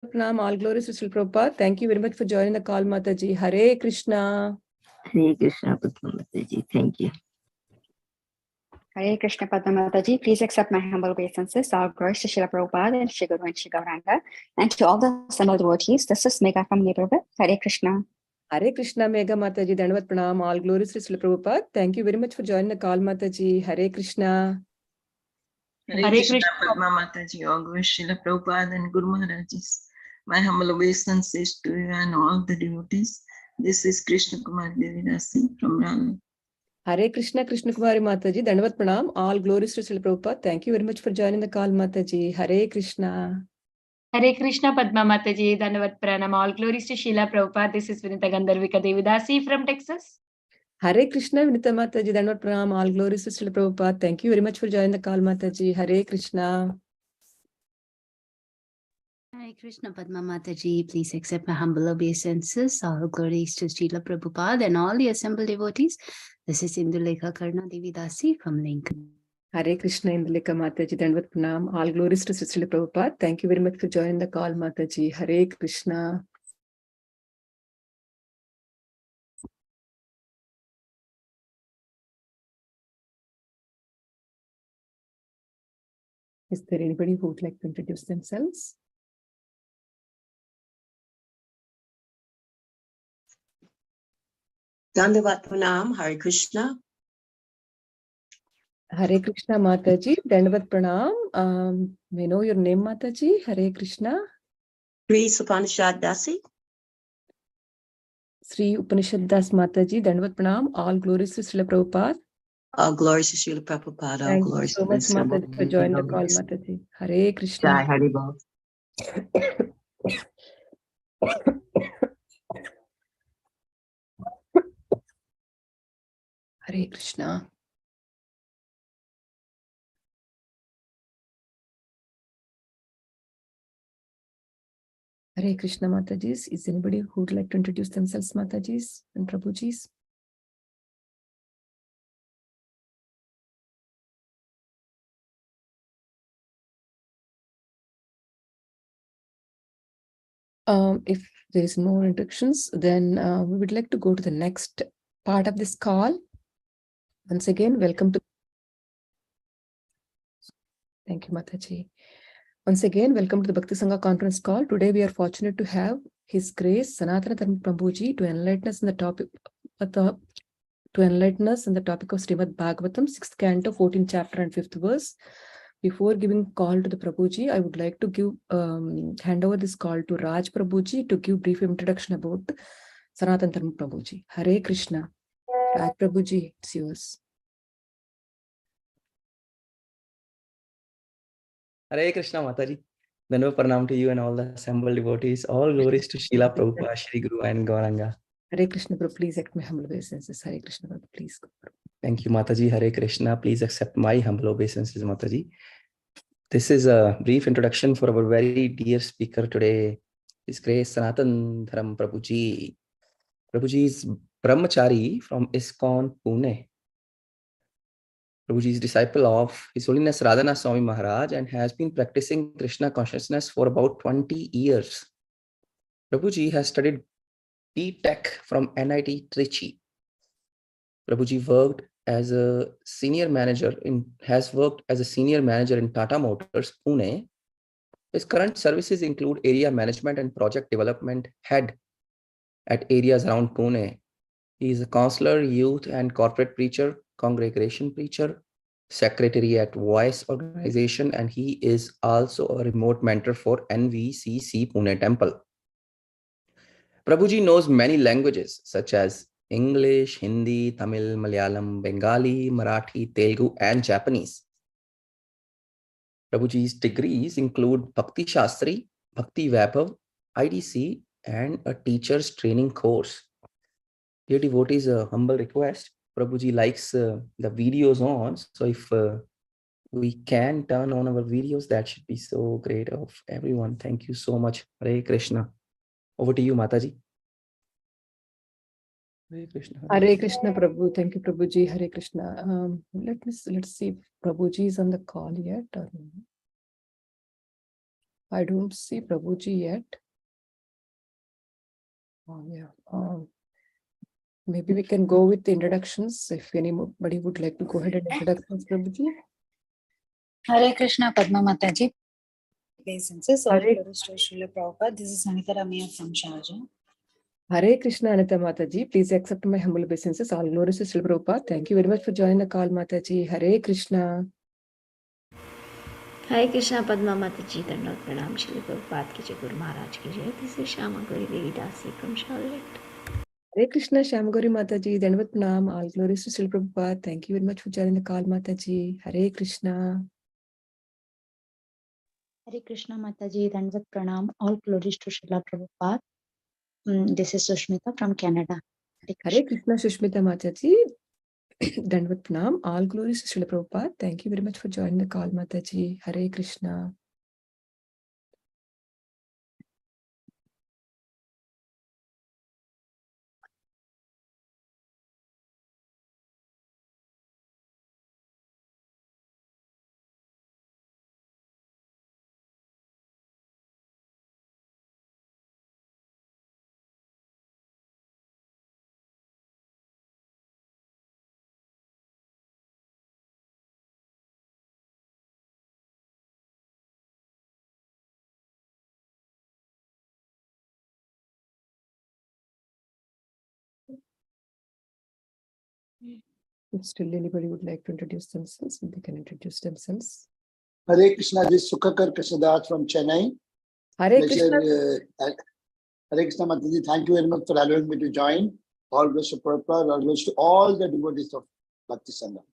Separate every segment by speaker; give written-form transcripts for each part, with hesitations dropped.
Speaker 1: Pranam, all glories to Srila Prabhupada. Thank you very much for joining the call, Mataji. Hare Krishna.
Speaker 2: Hare Krishna, Padmasakhi. Thank you.
Speaker 3: Hare Krishna, Padmasakhi. Please accept my humble obeisances. All glories to Srila Prabhupada and Shri Guru and Shri Gauranga. And to all the assembled devotees, this is Megha from Neighborhood. Hare Krishna.
Speaker 1: Hare Krishna, Megha Mataji. Dandavat Pranam, all glories to Srila Prabhupada. Thank you very much for joining the call, Mataji. Hare Krishna.
Speaker 4: Hare Krishna, Padma Mataji, all glories Srila Prabhupada and Guru Maharajis. My humble obeisances to you and all the devotees. This is Krishna Kumar Devidasi from Raleigh.
Speaker 1: Hare Krishna, Krishna Kumari Mataji. Dandavat Pranam, all glories to Srila Prabhupada. Thank you very much for joining the call, Mataji. Hare Krishna.
Speaker 5: Hare Krishna, Padma Mataji. Dandavat Pranam, all glories to Srila Prabhupada. This is Vinita Gandharvika Devidasi from Texas.
Speaker 1: Hare Krishna, Vinita Mataji. Dandavat Pranam, all glories to Srila Prabhupada. Thank you very much for joining the call, Mataji. Hare Krishna.
Speaker 6: Hare Krishna, Padma Mataji. Please accept my humble obeisances. All glories to Srila Prabhupada and all the assembled devotees. This is Indulekha Karna Devidasi from Lincoln.
Speaker 1: Hare Krishna, Indulekha Mataji. Dandavat Pranam. All glories to Srila Prabhupada. Thank you very much for joining the call, Mataji. Hare Krishna. Is there anybody who would like to introduce themselves?
Speaker 7: Dandavat Pranam, Hare Krishna.
Speaker 1: Hare Krishna, Mataji. Dandavat Pranam. May I know your name, Mataji? Hare Krishna.
Speaker 7: Sri Upanishad Dasi.
Speaker 1: Sri Upanishad Das Mataji. Dandavat Pranam. All glories to Srila Prabhupada.
Speaker 7: All glories to Srila Prabhupada. All
Speaker 1: Thank you
Speaker 7: glories
Speaker 1: so
Speaker 7: to
Speaker 1: much,
Speaker 7: the
Speaker 1: Mataji, for joining the call, Mataji. Hare Krishna.
Speaker 7: Jai Hari Bol.
Speaker 1: Hare Krishna. Hare Krishna, Matajis. Is anybody who would like to introduce themselves, Matajis and Prabhujis? If there is no introductions, then we would like to go to the next part of this call. Once again, welcome to. Thank you, Mataji. Once again, welcome to the Bhakti Sangha conference call. Today, we are fortunate to have His Grace Sanatana DharmaPrabhu to enlighten us in the topic of Srimad Bhagavatam, 6th canto, 14th chapter and 5th verse. Before giving call to the Prabhuji, I would like to give hand over this call to Raj Prabhuji to give brief introduction about Sanatana DharmaPrabhu. Hare Krishna. Raj Prabhuji, it's yours.
Speaker 8: Hare Krishna, Mataji. Dandavat Pranam to you and all the assembled devotees. All glories to Srila Prabhupada, Shri Guru and Gauranga.
Speaker 1: Hare Krishna, Prabhu, please accept my humble obeisances. Hare Krishna, Prabhu, please go.
Speaker 8: Thank you, Mataji. Hare Krishna. Please accept my humble obeisances, Mataji. This is a brief introduction for our very dear speaker today, His Grace Sanatana DharmaPrabhu. Prabhuji is Brahmachari from ISKCON, Pune. Prabhuji is disciple of His Holiness Radhanath Swami Maharaj and has been practicing Krishna consciousness for about 20 years. Prabhuji has studied B.Tech from NIT Trichy. Prabhuji worked as a senior manager in Tata Motors, Pune. His current services include area management and project development head at areas around Pune. He is a counselor, youth and corporate preacher, congregation preacher, secretary at Voice Organization, and he is also a remote mentor for NVCC Pune Temple. Prabhuji knows many languages such as English, Hindi, Tamil, Malayalam, Bengali, Marathi, Telugu, and Japanese. Prabhuji's degrees include Bhakti Shastri, Bhakti Vaibhav, IDC, and a teacher's training course. Dear devotees, a humble request. Prabhuji likes the videos on, so if we can turn on our videos, that should be so great of everyone. Thank you so much. Hare Krishna. Over to you, Mataji. Hare Krishna.
Speaker 1: Hare Krishna, Prabhu. Thank you, Prabhuji. Hare Krishna. Let's see if Prabhuji is on the call yet. Or... I don't see Prabhuji yet. Oh, yeah. Maybe we can go with the introductions. If anybody would like to go ahead and introductions, Prabhuji.
Speaker 9: Hare Krishna, Padma Mataji. Obeisances, all
Speaker 1: Hare-
Speaker 9: glories to Srila Prabhupada. This is Sanatana from Sharjah.
Speaker 1: Hare Krishna, Anita Mataji. Please accept my humble obeisances. All glories to Srila Prabhupada. Thank you very much for joining the call, Mataji. Hare Krishna.
Speaker 10: Hare Krishna, Padma Mataji, Dandot Pranam, Srila Prabhupada ki jai, Guru Maharaj ki jai. This is Shama Gauri Devi Dasi from Charlotte.
Speaker 1: Hare Krishna, Shamgori Mataji. Dandavat Pranam. All glories to Srila Prabhupada. Thank you very much for joining the call, Mataji. Hare Krishna.
Speaker 11: Hare Krishna Mataji, Dandvat Pranam, all glories to Srila Prabhupada. This is Sushmita from Canada.
Speaker 1: Hare Krishna, Sushmita Mataji. Dandavat Pranam. All glories to Srila Prabhupada. Thank you very much for joining the call, Mataji. Hare Krishna. If still anybody would like to introduce themselves, they can introduce themselves.
Speaker 12: Hare Krishna, this is Sukhakar Krishnadas from Chennai.
Speaker 1: Hare Krishna.
Speaker 12: Hare Krishna Mataji, thank you very much for allowing me to join. All glories to Prabhupada, all glories to all the devotees of Bhakti Sangha.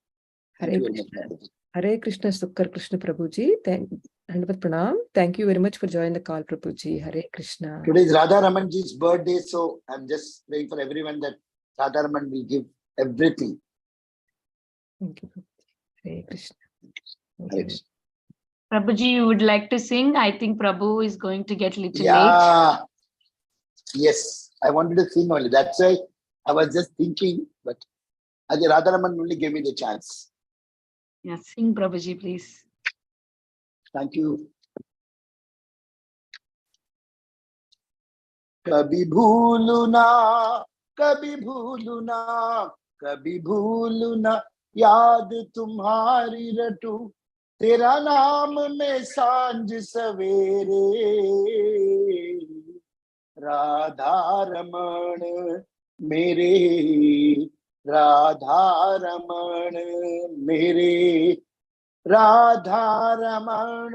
Speaker 12: Thank you very much, Mataji.
Speaker 1: Hare Krishna, Sukkar Krishna Prabhuji. Dandavat Pranam. Thank you very much for joining the call, Prabhuji. Hare Krishna.
Speaker 12: Today is Radha Ramanji's birthday, so I'm just praying for everyone that Radha Raman will give everything.
Speaker 1: Thank you, Prabhuji. Hare Krishna.
Speaker 12: Hare Krishna.
Speaker 5: Prabhuji, you would like to sing? I think Prabhu is going to get little late.
Speaker 12: Yeah. Yes, I wanted to sing only. That's why I was just thinking, but Radha Raman only gave me the chance.
Speaker 5: Yeah, sing Prabhuji, please.
Speaker 12: Thank you. कभी भूलू ना, कभी भूलू ना, कभी भूलू ना, याद तुम्हारी रटू, तेरा नाम में सांझ सवेरे, राधा रमण मेरे, राधा रमण मेरे, राधा रमण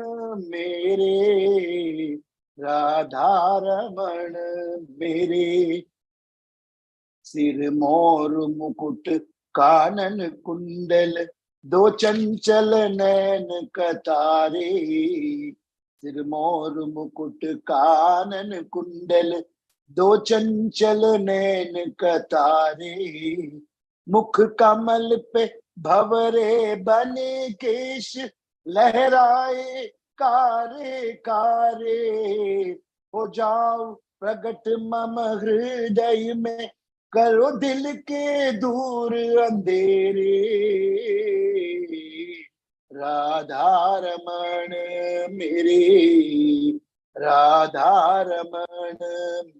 Speaker 12: मेरे, राधा रमण मेरे, सिर मोर मुकुट कानन कुंडल, दो चंचल नैन कतारे, सिर मोर मुकुट कानन कुंडल, दो चंचल नैन कतारे, मुख कमल पे भवरे बने केश, लहराए कारे कारे, हो जाओ प्रगट मम हृदय में, करो दिल के दूर अंधेरे, राधा रमण मेरे, राधा रमण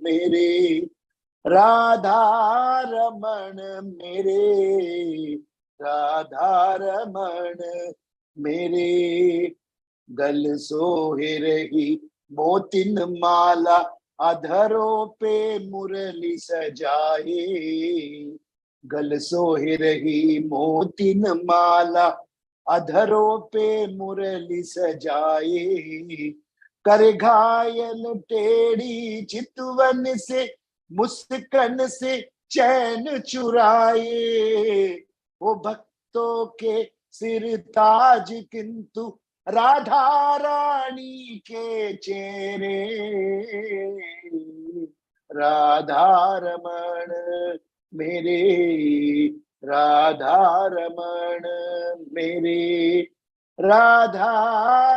Speaker 12: मेरे, राधा रमण मेरे, राधा रमण मेरे, गल सोहे रही मोतिन माला, अधरों पे मुरली सजाए, गल सोहे रही मोतिन माला, अधरों पे मुरली सजाए, कर घायल टेढ़ी चितवन से, मुस्कन से चैन चुराए, वो भक्तों के सिर ताज किंतु राधा रानी के चेहरे, राधा रमण मेरे, राधा रमण मेरे, राधा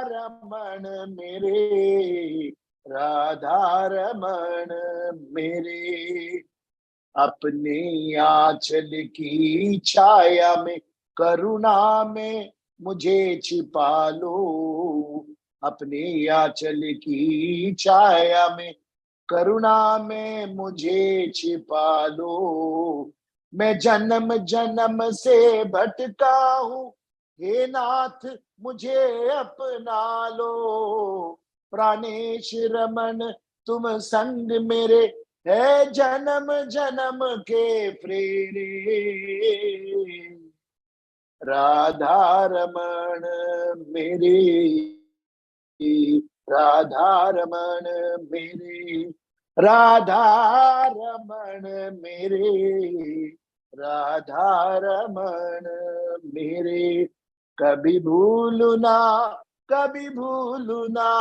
Speaker 12: रमण मेरे, राधा रमण मेरे, अपने आंचल की छाया में, करुणा में मुझे छिपा लो, अपने आंचल की छाया में करुणा में मुझे छिपा लो। मैं जन्म जन्म से भटका हूँ, हे नाथ मुझे अपना लो। प्राणेश रमन तुम संग मेरे, है जन्म जन्म के प्रेरे। राधा रमण मेरे, राधा रमण मेरे, राधा रमण मेरे, राधा रमण मेरे। कभी भूलू ना, कभी भूलू ना,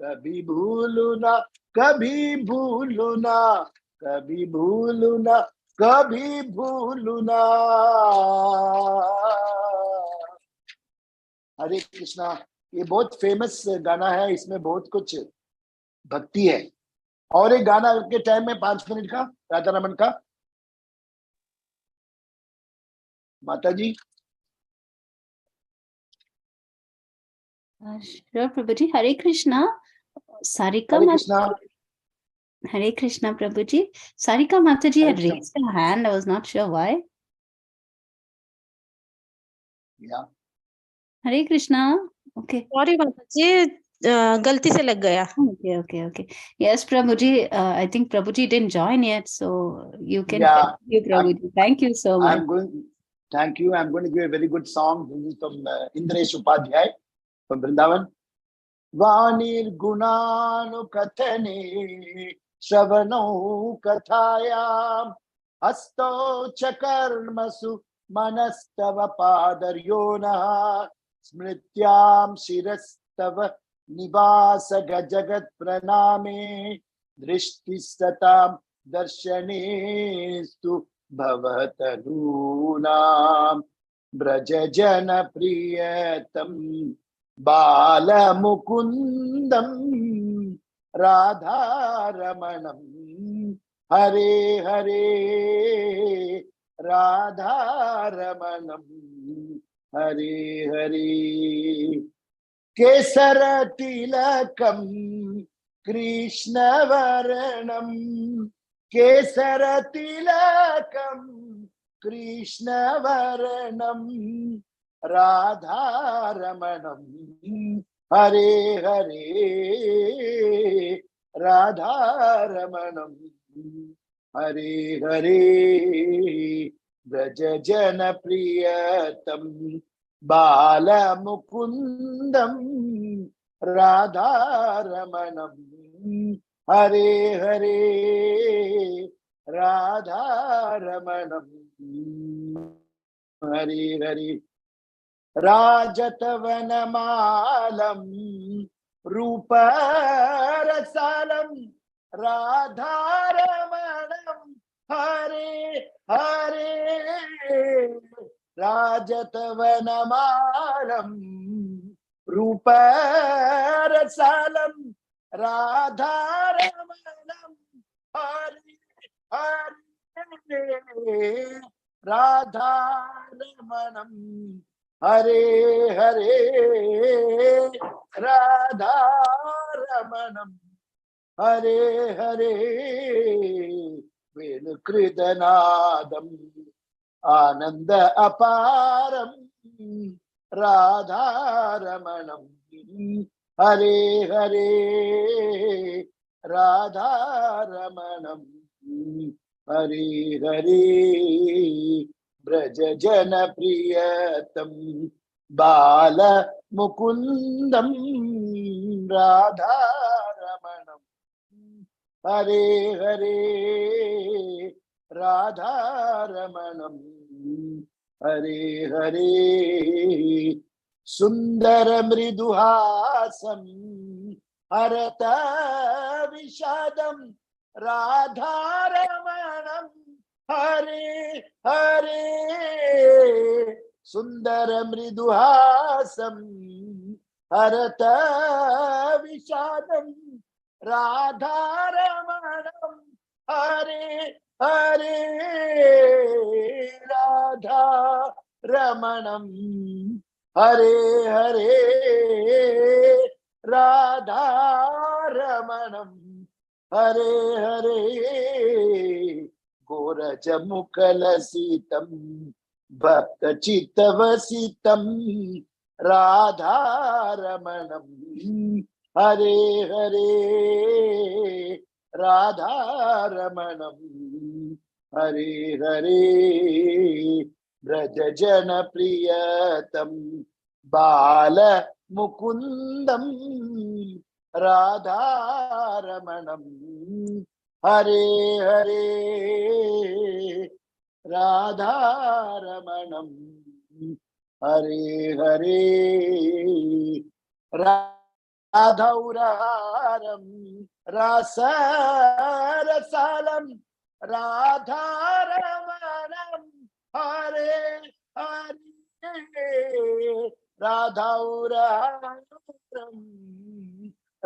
Speaker 12: कभी भूलू ना, कभी भूलू ना, कभी भूलू ना, कभी भूलू ना। हरे कृष्णा। ये बहुत फेमस गाना है, इसमें बहुत कुछ भक्ति है। और एक गाना के टाइम में 5 मिनट का राधा रमन का। माता जी।
Speaker 6: Sure, Prabhuji. Hare Krishna. Sarika
Speaker 12: Hare Krishna.
Speaker 6: Hare Krishna, Prabhuji. Sarika Mataji
Speaker 12: Hare
Speaker 6: had
Speaker 12: Krishna.
Speaker 6: raised her hand. I was not sure why.
Speaker 12: या
Speaker 6: Hare Krishna. Okay.
Speaker 13: सॉरी माताजी, गलती से लग गया।
Speaker 6: Okay. Yes, Prabhuji. I think Prabhuji didn't join yet, so you can
Speaker 12: Yeah,
Speaker 6: continue, Prabhuji. Thank you so much.
Speaker 12: Thank you. I'm going to give a very good song. This is from Indresh Upadhyay from Vrindavan. वाणिर्गुणानुकथने श्रवणो कथायां हस्तो च कर्मसु मनस्तव पादर्योनः स्मृत्यां शिरस्तव निवास जगत् प्रणामे दृष्टिस्ततां दर्शनेस्तु भवतनूनां ब्रज जन प्रियतम बालमुकुन्दं राधारमणं हरे हरे राधारमणं हरे हरे केसरतिलकं कृष्णवर्णं केसरतिलकं कृष्णवर्णं राधारमणं हरे हरे राधारमणं हरे हरे ब्रज जन प्रियतम बालमुकुन्दं राधारमणं हरे हरे राधारमणं हरे हरे राजतवनमालं रूपरसालं राधारमणं हरे हरे राजतवनमालं रूपरसालं राधारमणं हरे हरे राधारमणं हरे हरे राधारमणं हरे हरे वेणुकृतनादम् आनंद अपारं राधारमणं हरे हरे राधारमणं हरे हरे ब्रज जन प्रियतम बाल मुकुंदम राधारमणं हरे हरे राधारमणं हरे हरे सुंदर मृदुहासं हरत विषादं राधारमणं हरे हरे सुंदर मृदुहासं हरत विषादं राधारमणं हरे हरे राधारमणं हरे हरे राधारमणं हरे हरे घोरजमुखलसितं भक्तचित्तवसितं राधारमणं हरे हरे राधारमणं हरे हरे ब्रजजनप्रियतं बालमुकुन्दं राधारमणं हरे हरे राधारमणं हरे हरे राधौरहारं रसरसालं राधारमणं हरे हरे राधौरहारं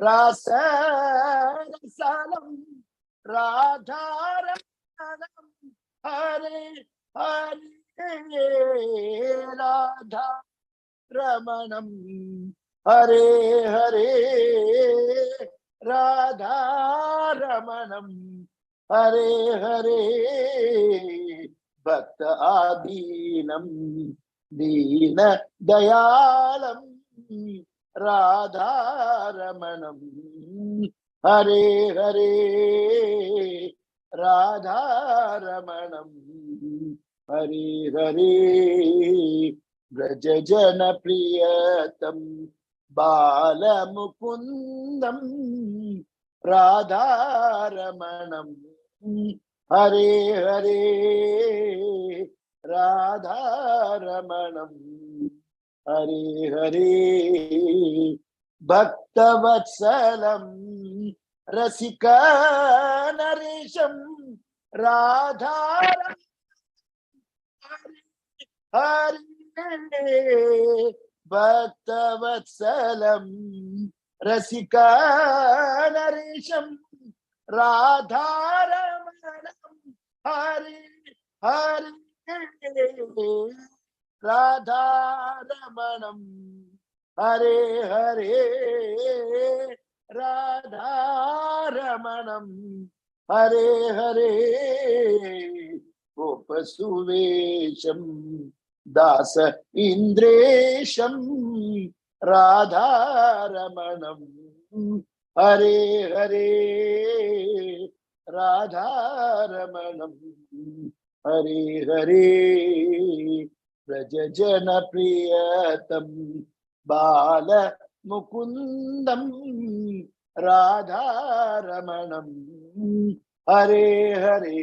Speaker 12: रसरसालं राधारमणं हरे हरे राधारमणं हरे हरे राधारमणं हरे हरे भक्त आदीनं दीन दयालं राधारमणं हरे हरे राधारमणं हरे हरे ब्रजजनप्रियतं बालमुकुन्दं राधारमणं हरे हरे राधारमणं हरे हरे भक्तवत्सलं रसिकनरेशं राधारमणं हरे भक्तवत्सलं रसिकनरेशं राधारमणं हरे हरे राधारमणं हरे हरे राधारमणं हरे हरे गोपसुवेशं दास इन्द्रेशं राधारमणं हरे हरे राधारमणं हरे हरे ब्रजजनप्रियतं बालमुकुन्दं राधारमणं हरे हरे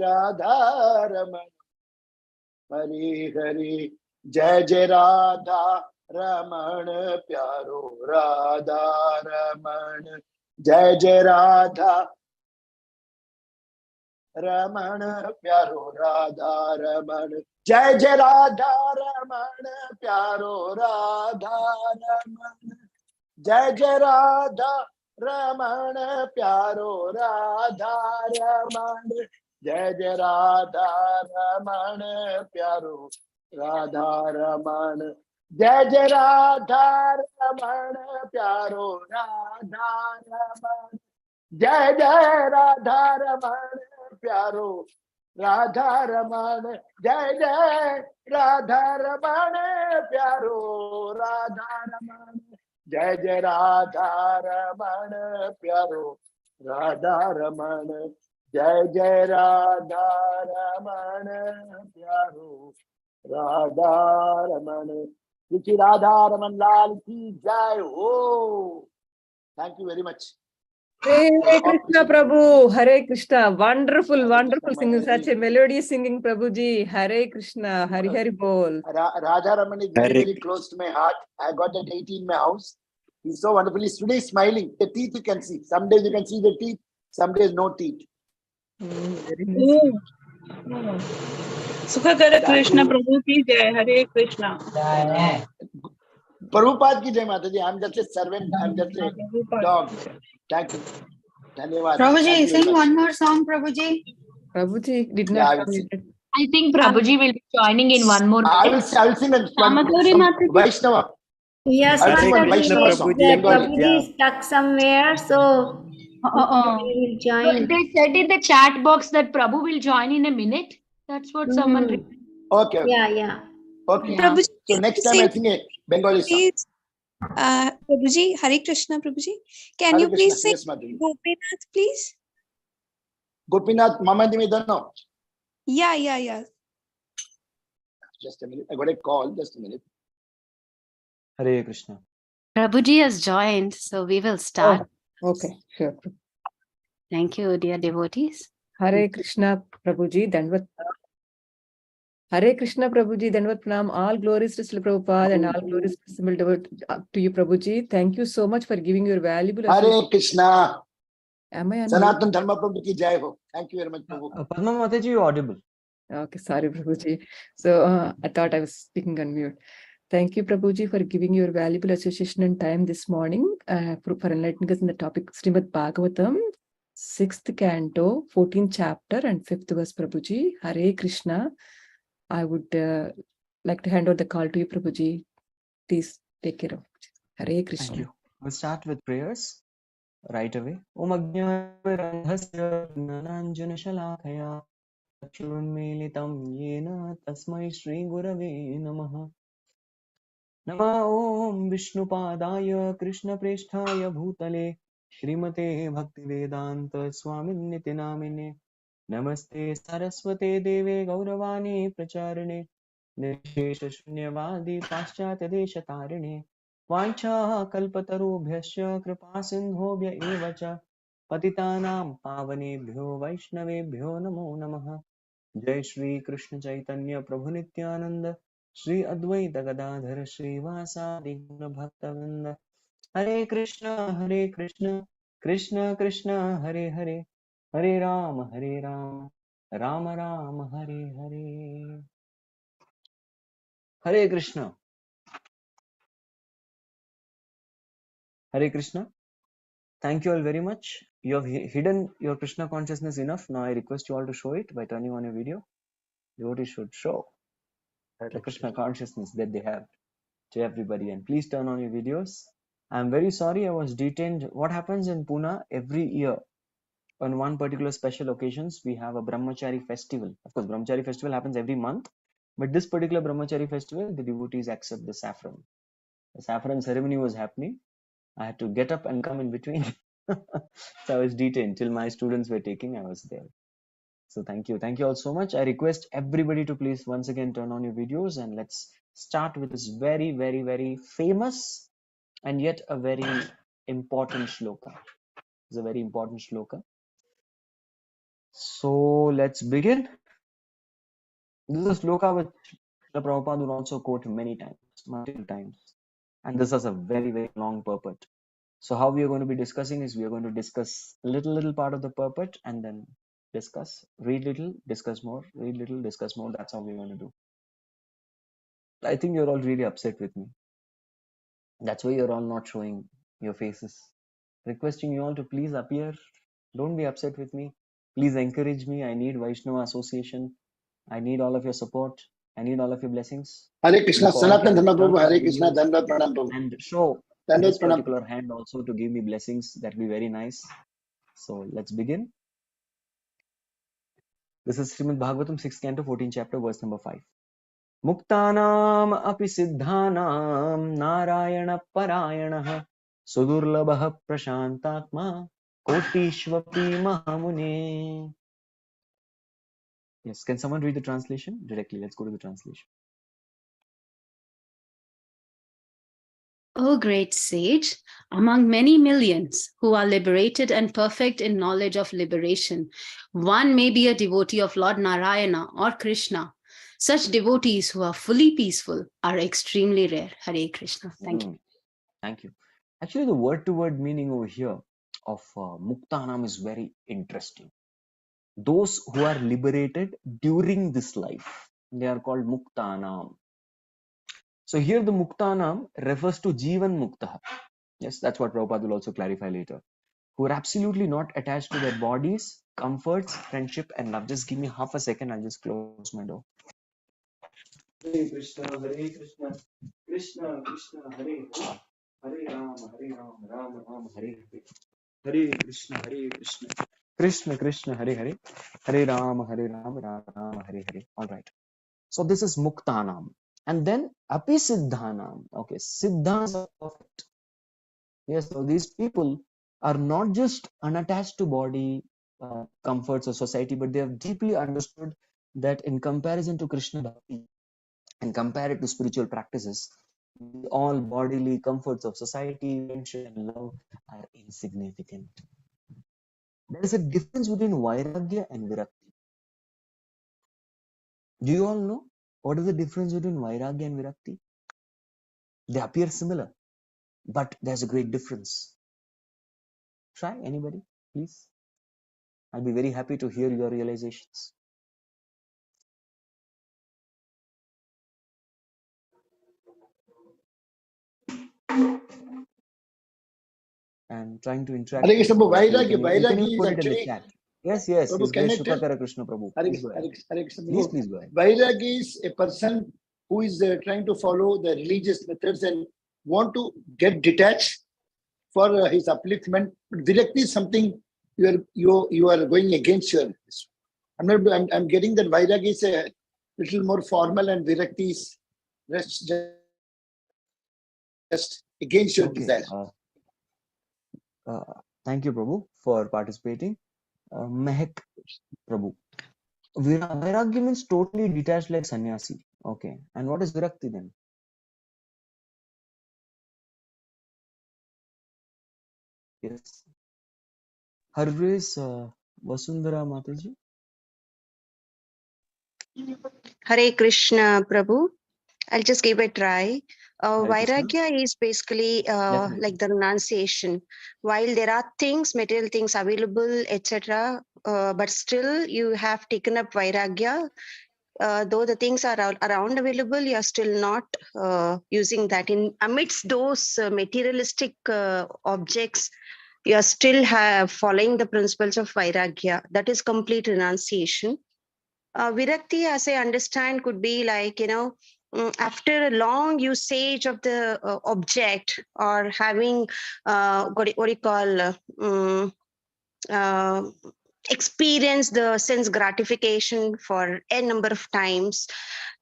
Speaker 12: राधारमणं हरे हरे जय जय राधा रमण प्यारो राधा रमण जय जय राधा रमण प्यारो राधा रमण जय जय राधा रमण प्यारो राधा रमण जय जय राधा रमण प्यारो राधा रमण जय जय राधा रमण प्यारो राधा रमण जय जय राधा रमण प्यारो राधा रमण जय जय राधा रमण प्यारो राधा रमण जय जय राधा रमण प्यारो राधा रमण जय जय राधा रमण प्यारो राधा रमण जय जय राधा रमण प्यारो राधा रमण श्री राधा रमन लाल की जय हो। Thank you very much.
Speaker 1: Hare Krishna Prabhu, Hare Krishna, wonderful, wonderful singing, such a melodious singing, Prabhuji. Hare Krishna, Hari Hari Bol.
Speaker 12: Radha Raman is very, very close to my heart. I got that deity in my house. He's so wonderful. He's today smiling. The teeth you can see. Some days you can see the teeth, some days no teeth.
Speaker 1: Very nice.
Speaker 14: Sukhakara Krishna Prabhu ki jai. Hare Krishna.
Speaker 12: Prabhupada ki jai Mataji. I'm just a servant. I'm just a dog. Thank you.
Speaker 3: Prabhuji, sing one more song, Prabhuji.
Speaker 1: Prabhuji did not come yet.
Speaker 5: I think Prabhuji will be joining in one more minute.
Speaker 12: I will sing a Vaishnava.
Speaker 10: Yes,
Speaker 12: I'll sing one
Speaker 10: Mataji,
Speaker 12: Vaishnava song, Bengali.
Speaker 10: Prabhuji is stuck somewhere, so he will join.
Speaker 5: They said in the chat box that Prabhu will join in a minute. That's what someone
Speaker 10: Mhm.
Speaker 5: read.
Speaker 12: Okay.
Speaker 10: Yeah.
Speaker 12: Okay.
Speaker 5: Yeah.
Speaker 15: Prabhuji,
Speaker 12: So next time I'll sing a Bengali song.
Speaker 15: please, Prabhuji, Hare Krishna, Prabhuji. Can
Speaker 12: Hare
Speaker 15: you
Speaker 12: Krishna.
Speaker 15: please say
Speaker 12: Yes, Mataji.
Speaker 15: Gopinath, please?
Speaker 12: Gopinath, Mama Dimidano.
Speaker 15: Yeah.
Speaker 12: Just a minute. I got a call. Just a minute.
Speaker 16: Hare Krishna.
Speaker 6: Prabhuji has joined, so we will start.
Speaker 1: Oh, okay, sure.
Speaker 6: Thank you, dear devotees.
Speaker 1: Hare Krishna, Prabhuji, Dandavat. Hare Krishna, Prabhuji, Dandavat Pranam. All glories to Srila Prabhupada and all glories to you, Prabhuji. Thank you so much for giving your valuable
Speaker 12: Hare Krishna.
Speaker 1: Am I on
Speaker 12: Sanatana DharmaPrabhu ki jai ho. Thank you very much, Prabhu.
Speaker 16: Padma Mataji, you're audible.
Speaker 1: Okay, sorry, Prabhuji. So I thought I was speaking on mute. Thank you, Prabhuji, for giving your valuable association and time this morning for enlightening us in the topic Srimad Bhagavatam, 6th canto, 14th chapter and 5th verse, Prabhuji. Hare Krishna. I would like to hand over the call to you, Prabhuji. Please take care of it. Hare Krishna.
Speaker 16: Thank you. We'll start with prayers right away. Om Ajnanandhasya Gnananjana Shalakaya Churunmilitam Yena Tasmai Shri Gurave Namaha Nama Om Vishnupadaya Krishna Presthaya Bhutale Srimate Bhaktivedanta Swaminiti Namine Namaste Saraswate Deve Gauravani Pracharine Nishesha Shunyavadi Paschatya Deshatarine Vancha Kalpatarubhyasya Kripa Sindhobhya Eva Cha Patitanam Pavanebhyo Vaishnavebhyo Namo Namaha Jai Shri Krishna Chaitanya Prabhu Nityananda Shri Advaita Gadadhara Shri Vasadi Guna Bhaktavinda Hare Krishna Krishna Krishna Hare Hare Hare Rama Rama Rama Hare Hare Hare Krishna. Hare Krishna. Thank you all very much. You have hidden your Krishna consciousness enough. Now I request you all to show it by turning on your video. Devotees should show the Krishna consciousness that they have to everybody. And please turn on your videos. I'm very sorry I was detained. What happens in Pune every year on one particular special occasions, we have a Brahmachari festival. Of course, Brahmachari festival happens every month. But this particular Brahmachari festival, the devotees accept the saffron. The saffron ceremony was happening. I had to get up and come in between. So I was detained till my students were taking, I was there. So thank you. Thank you all so much. I request everybody to please once again turn on your videos and let's start with this very, very, very famous and yet a very important shloka. It's a very important shloka. So let's begin. This is a shloka which Srila Prabhupada will also quote many times, multiple times. And this has a very, very long purport. So how we are going to be discussing is we are going to discuss little part of the purport and then discuss, read little, discuss more, read little, discuss more. That's how we're going to do. I think you're all really upset with me. That's why you're all not showing your faces. Requesting you all to please appear. Don't be upset with me. Please encourage me. I need Vaishnava association. I need all of your support. I need all of your blessings.
Speaker 12: Hare Krishna,
Speaker 16: If all
Speaker 12: Sanatana
Speaker 16: can turn
Speaker 12: DharmaPrabhu,
Speaker 16: on
Speaker 12: Hare
Speaker 16: your
Speaker 12: Krishna,
Speaker 16: videos
Speaker 12: Dandavat Pranam Prabhu.
Speaker 16: and show
Speaker 12: Dandavat
Speaker 16: this
Speaker 12: Pranam.
Speaker 16: particular hand also to give me blessings, that will be very nice. So let's begin. This is Srimad Bhagavatam 6th canto 14th chapter verse number 5. Muktanam api siddhanam narayana parayanaha sudurlabha prashantatma kotishvapi mahamune. Yes, can someone read the translation directly? Let's go to the translation.
Speaker 6: O great sage, among many millions who are liberated and perfect in knowledge of liberation, one may be a devotee of Lord Narayana or Krishna. Such devotees who are fully peaceful are extremely rare. Hare Krishna. Thank you.
Speaker 16: Thank you. Actually, the word-to-word meaning over here of Muktanam is very interesting. Those who are liberated during this life, they are called Muktanam. So here the Muktanam refers to Jivan Muktaha. Yes, that's what Prabhupada will also clarify later. Who are absolutely not attached to their bodies, comforts, friendship and love. Just give me half a second, I'll just close my door. Hare Krishna, Krishna Krishna, Hare Hare, Hare Ram, Ram Ram, Hare Hare. Hare Krishna, Krishna Krishna, Hare Hare, Hare Ram, Ram Ram, Hare Hare. All right. So this is Muktanam. And then Api Siddhanam. Okay, Siddhas are perfect. Yes, so these people are not just unattached to body comforts or society, but they have deeply understood that in comparison to Krishna Bhakti and compare it to spiritual practices, all bodily comforts of society, friendship, and love are insignificant. There is a difference between Vairagya and Virakti. Do you all know what is the difference between Vairagya and Virakti? They appear similar, but there's a great difference. Try, anybody, please. I'll be very happy to hear your realizations. And trying to interact.
Speaker 12: Hare Krishna,
Speaker 16: with
Speaker 12: Vairagya,
Speaker 16: you can
Speaker 12: Vairagya
Speaker 16: even
Speaker 12: is
Speaker 16: put it in the
Speaker 12: actually,
Speaker 16: chat. Yes, yes.
Speaker 12: Prabhu,
Speaker 16: His
Speaker 12: can I
Speaker 16: Grace
Speaker 12: tell?
Speaker 16: Shukakara Krishna Prabhu.
Speaker 12: Hare
Speaker 16: Please go ahead.
Speaker 12: Krishna,
Speaker 16: Please go ahead.
Speaker 12: Vairagya is a person who is trying to follow the religious methods and want to get detached for his upliftment. Virakti is something you are going against your. I'm getting that Vairagya is a little more formal and Virakti is just against your desire.
Speaker 16: Thank you, Prabhu, for participating. Mehak Prabhu. Vairagya means totally detached like sannyasi. Okay. And what is Virakti then? Yes. Her Grace Vasundhara Mataji.
Speaker 17: Hare Krishna, Prabhu. I'll just give it a try. Vairagya is basically like the renunciation. While there are things, material things available, etc., but still you have taken up Vairagya. Though the things are around available, you are still not using that. In amidst those materialistic objects, you are still following the principles of Vairagya. That is complete renunciation. Virakti, as I understand, could be like, after a long usage of the object or having what do you call experience the sense gratification for a number of times,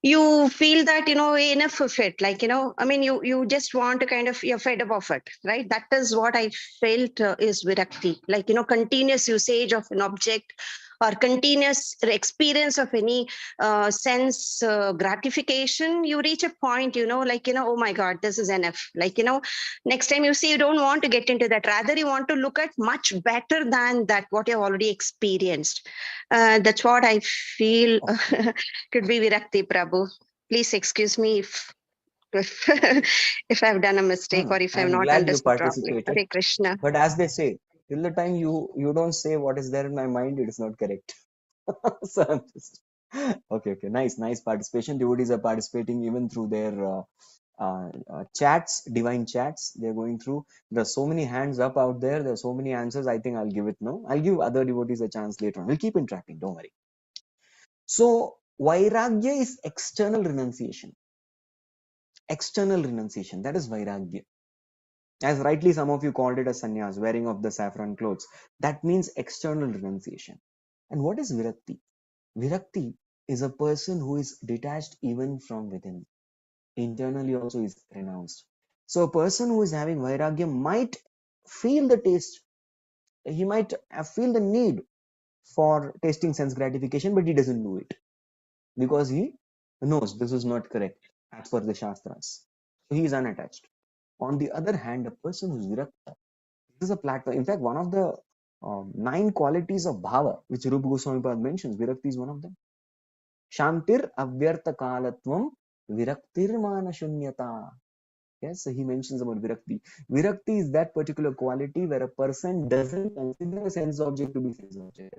Speaker 17: you feel that enough of it, like I mean you just want to kind of, you're fed up of it, right? That is what I felt is virakti, like continuous usage of an object or continuous experience of any sense gratification. You reach a point, like oh my god, this is enough, like next time you see, you don't want to get into that, rather you want to look at much better than that what you've already experienced. That's what I feel could be virakti, Prabhu. Please excuse me if if I've done a mistake or if I've
Speaker 16: I'm
Speaker 17: not
Speaker 16: glad you
Speaker 17: understood properly.
Speaker 16: participated.
Speaker 17: Hare Krishna.
Speaker 16: But as they say, till the time you don't say what is there in my mind, it is not correct. So I'm just okay. Nice participation. Devotees are participating even through their chats, divine chats. They're going through. There are so many hands up out there. There are so many answers. I think I'll give it now. I'll give other devotees a chance later on. We'll keep interacting. Don't worry. So Vairagya is external renunciation. External renunciation. That is Vairagya. As rightly some of you called it as sannyas, wearing of the saffron clothes. That means external renunciation. And what is Virakti? Virakti is a person who is detached even from within. Internally also is renounced. So a person who is having Vairagya might feel the taste. He might feel the need for tasting sense gratification, but he doesn't do it because he knows this is not correct as per the Shastras. So he is unattached. On the other hand, a person who is Virakta, this is a platform. In fact, one of the 9 qualities of Bhava, which Rupa Goswami Pad mentions, Virakti is one of them. Shantir avyartha kalatvam viraktir mana shunyata. Yes, so he mentions about Virakti. Virakti is that particular quality where a person doesn't consider a sense object to be sense object.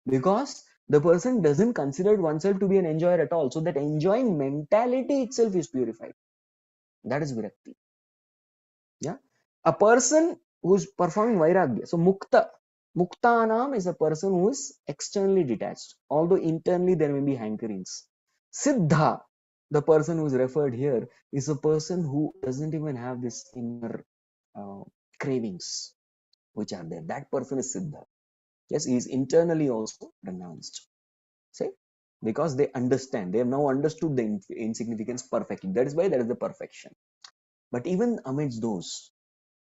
Speaker 16: Because the person doesn't consider oneself to be an enjoyer at all. So that enjoying mentality itself is purified. That is Virakti. Yeah. A person who's performing Vairagya. So Muktanam is a person who is externally detached. Although internally there may be hankerings. Siddha The person who is referred here is a person who doesn't even have this inner cravings which are there. That person is Siddha. Yes, he is internally also renounced. See, because they understand, they have now understood the insignificance perfectly. That is why there is the perfection. But even amidst those,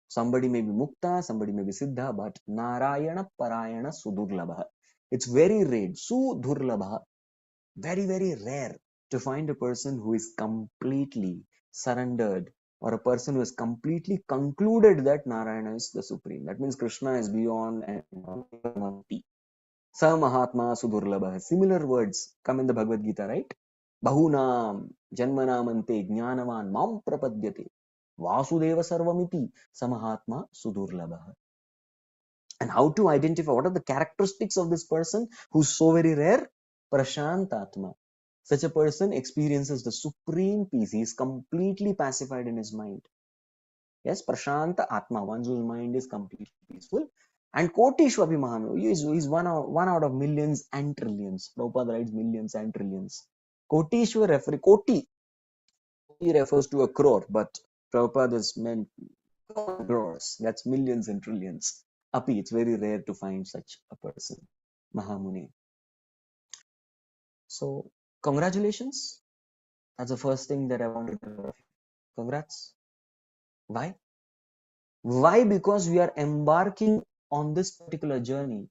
Speaker 16: somebody may be Mukta, somebody may be Siddha, but Narayana Parayana Sudurlabha. It's very rare, Sudurlabha, very, very rare to find a person who is completely surrendered or a person who has completely concluded that Narayana is the Supreme. That means Krishna is beyond and Sa Mahatma Sudurlabha. Similar words come in the Bhagavad Gita, right? Bahunam Janmanamante Jnanavan Mam Prapadyate Vasudeva Sarvamiti Samahatma Sudurlabha. And how to identify what are the characteristics of this person who's so very rare? Prashantatma. Such a person experiences the supreme peace. He is completely pacified in his mind. Yes, Prashanta Atma, one whose mind is completely peaceful. And Kotishwapi Mahanu is one out of millions and trillions. Prabhupada writes millions and trillions. Kotishwa Koti refers to a crore, but Prabhupada has meant crores. That's millions and trillions. Api, it's very rare to find such a person. Mahamuni. So, congratulations. That's the first thing that I wanted to tell you. Congrats. Why? Why? Because we are embarking on this particular journey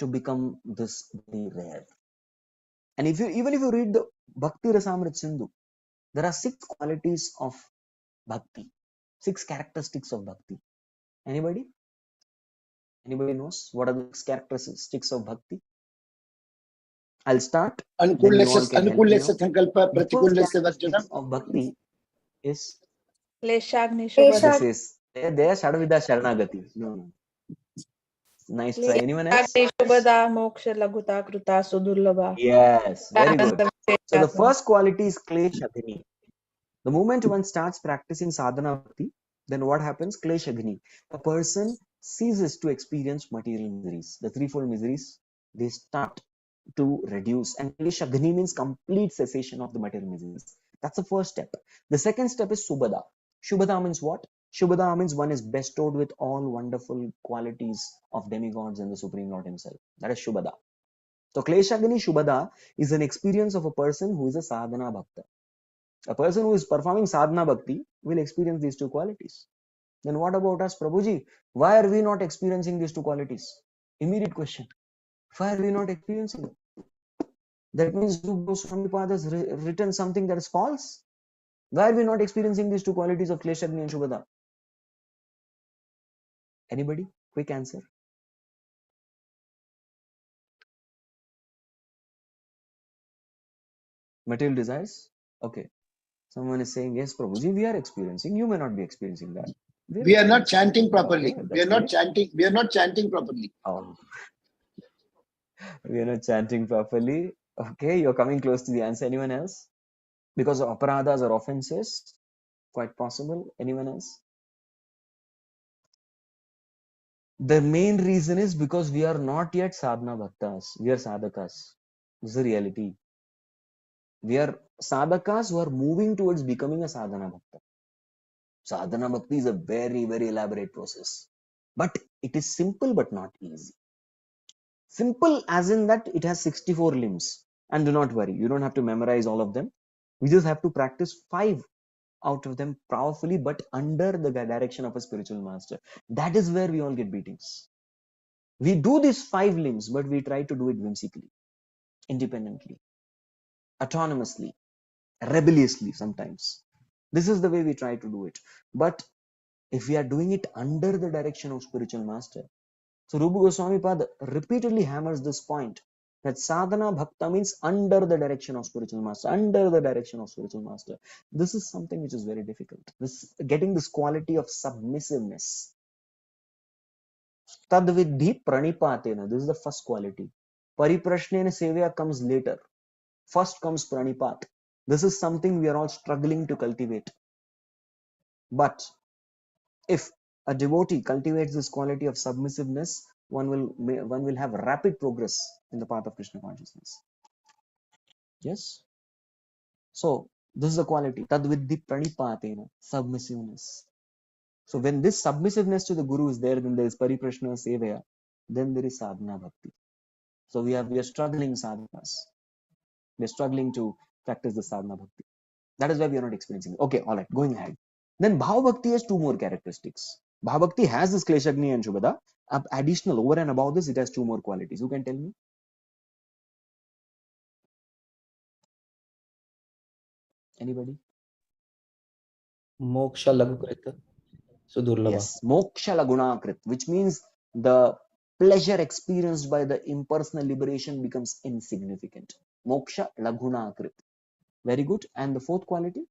Speaker 16: to become this very rare. And even if you read the Bhakti Rasamrit Sindhu, there are 6 qualities of bhakti, 6 characteristics of bhakti. Anybody? Anybody knows what are the 6 characteristics of bhakti? I'll start. Then you all can help me out. The first characteristic of bhakti is this is there Shadavida Sharanagati. No. Nice try. Anyone else? Yes, very good. So the first quality is Kleshagni. The moment one starts practicing sadhana bhakti, then what happens? Kleshagni. A person ceases to experience material miseries. The threefold miseries, they start to reduce. And Kleshagni means complete cessation of the material miseries. That's the first step. The second step is Subhada. Shubhada means what? Shubhada means one is bestowed with all wonderful qualities of demigods and the Supreme Lord himself. That is Shubhada. So Kleshagni Shubhada is an experience of a person who is a sadhana bhakta. A person who is performing sadhana bhakti will experience these 2 qualities. Then what about us, Prabhuji? Why are we not experiencing these 2 qualities? Immediate question. Why are we not experiencing it? That means Swami Pada has written something that is false. Why are we not experiencing these 2 qualities of Kleshagni and Shubhada? Anybody? Quick answer. Material desires? Okay. Someone is saying, yes, Prabhuji, we are experiencing. You may not be experiencing that.
Speaker 12: We are not chanting properly.
Speaker 16: Okay,
Speaker 12: We are not chanting. We are not chanting properly.
Speaker 16: Oh. We are not chanting properly. Okay, you're coming close to the answer. Anyone else? Because of aparadhas or offenses? Quite possible. Anyone else? The main reason is because we are not yet sadhana bhaktas. We are sadhakas. This is the reality. We are sadhakas who are moving towards becoming a sadhana bhakta. Sadhana bhakti is a very, very elaborate process. But it is simple but not easy. Simple as in that it has 64 limbs. And do not worry, you don't have to memorize all of them. We just have to practice 5 out of them powerfully, but under the direction of a spiritual master. That is where we all get beatings. We do these 5 limbs, but we try to do it whimsically, independently, autonomously, rebelliously sometimes. This is the way we try to do it. But if we are doing it under the direction of spiritual master, so Rupa Goswami Pada repeatedly hammers this point that sadhana bhakta means under the direction of spiritual master, under the direction of spiritual master. This is something which is very difficult. Getting this quality of submissiveness. Tadvidhi pranipatena. This is the first quality. Pariprashnena sevya comes later. First comes pranipat. This is something we are all struggling to cultivate. But if a devotee cultivates this quality of submissiveness, one will have rapid progress in the path of Krishna consciousness. Yes. So This is the quality. Tadviddhi pranipatena, submissiveness. So when this submissiveness to the Guru is there, then there is pariprashna sevaya, then there is sadhana bhakti. So we are struggling sadhanas. We are struggling to practice the sadhana bhakti. That is why we are not experiencing it. Okay, all right, going ahead. Then Bhava Bhakti has two more characteristics. Bhava Bhakti has this Kleshagni and Shubhada. Additional, over and above this, it has two more qualities. Who can tell me? Anybody?
Speaker 8: Moksha Lagukrita Sudurlabha.
Speaker 16: Yes, Moksha Lagunakrit, which means the pleasure experienced by the impersonal liberation becomes insignificant. Moksha Lagunakrit. Very good. And the fourth quality?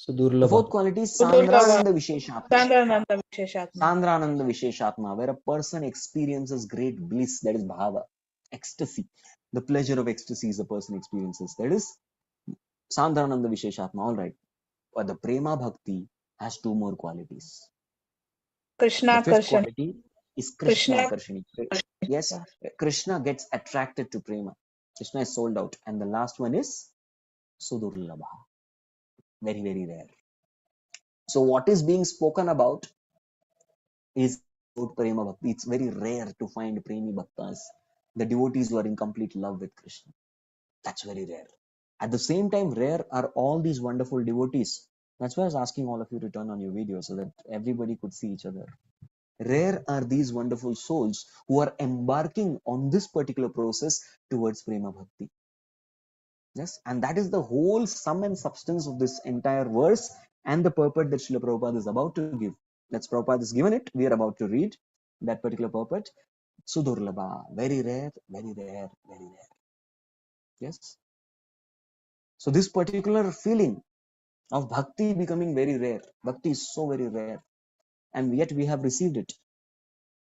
Speaker 16: The fourth quality is Sandrananda Visheshatma.
Speaker 14: Sandrananda Visheshatma.
Speaker 16: Sandrananda Visheshatma, where a person experiences great bliss, that is bhava, ecstasy. The pleasure of ecstasy is a person experiences. That is Sandrananda Visheshatma. All right. But the Prema Bhakti has two more qualities.
Speaker 14: Krishna
Speaker 16: The fifth
Speaker 14: Karshani.
Speaker 16: quality is Krishna Karshani. Yes, Krishna gets attracted to Prema. Krishna is sold out. And the last one is Sudurlabha. Very, very rare. So what is being spoken about is about Prema Bhakti. It's very rare to find Premi Bhaktas, the devotees who are in complete love with Krishna. That's very rare. At the same time, rare are all these wonderful devotees. That's why I was asking all of you to turn on your video so that everybody could see each other. Rare are these wonderful souls who are embarking on this particular process towards Prema Bhakti. Yes, and that is the whole sum and substance of this entire verse and the purport that Srila Prabhupada is about to give. That's Prabhupada is given it. We are about to read that particular purport. Sudurlabha, very rare, very rare, very rare. Yes. So this particular feeling of bhakti becoming very rare. Bhakti is so very rare. And yet we have received it.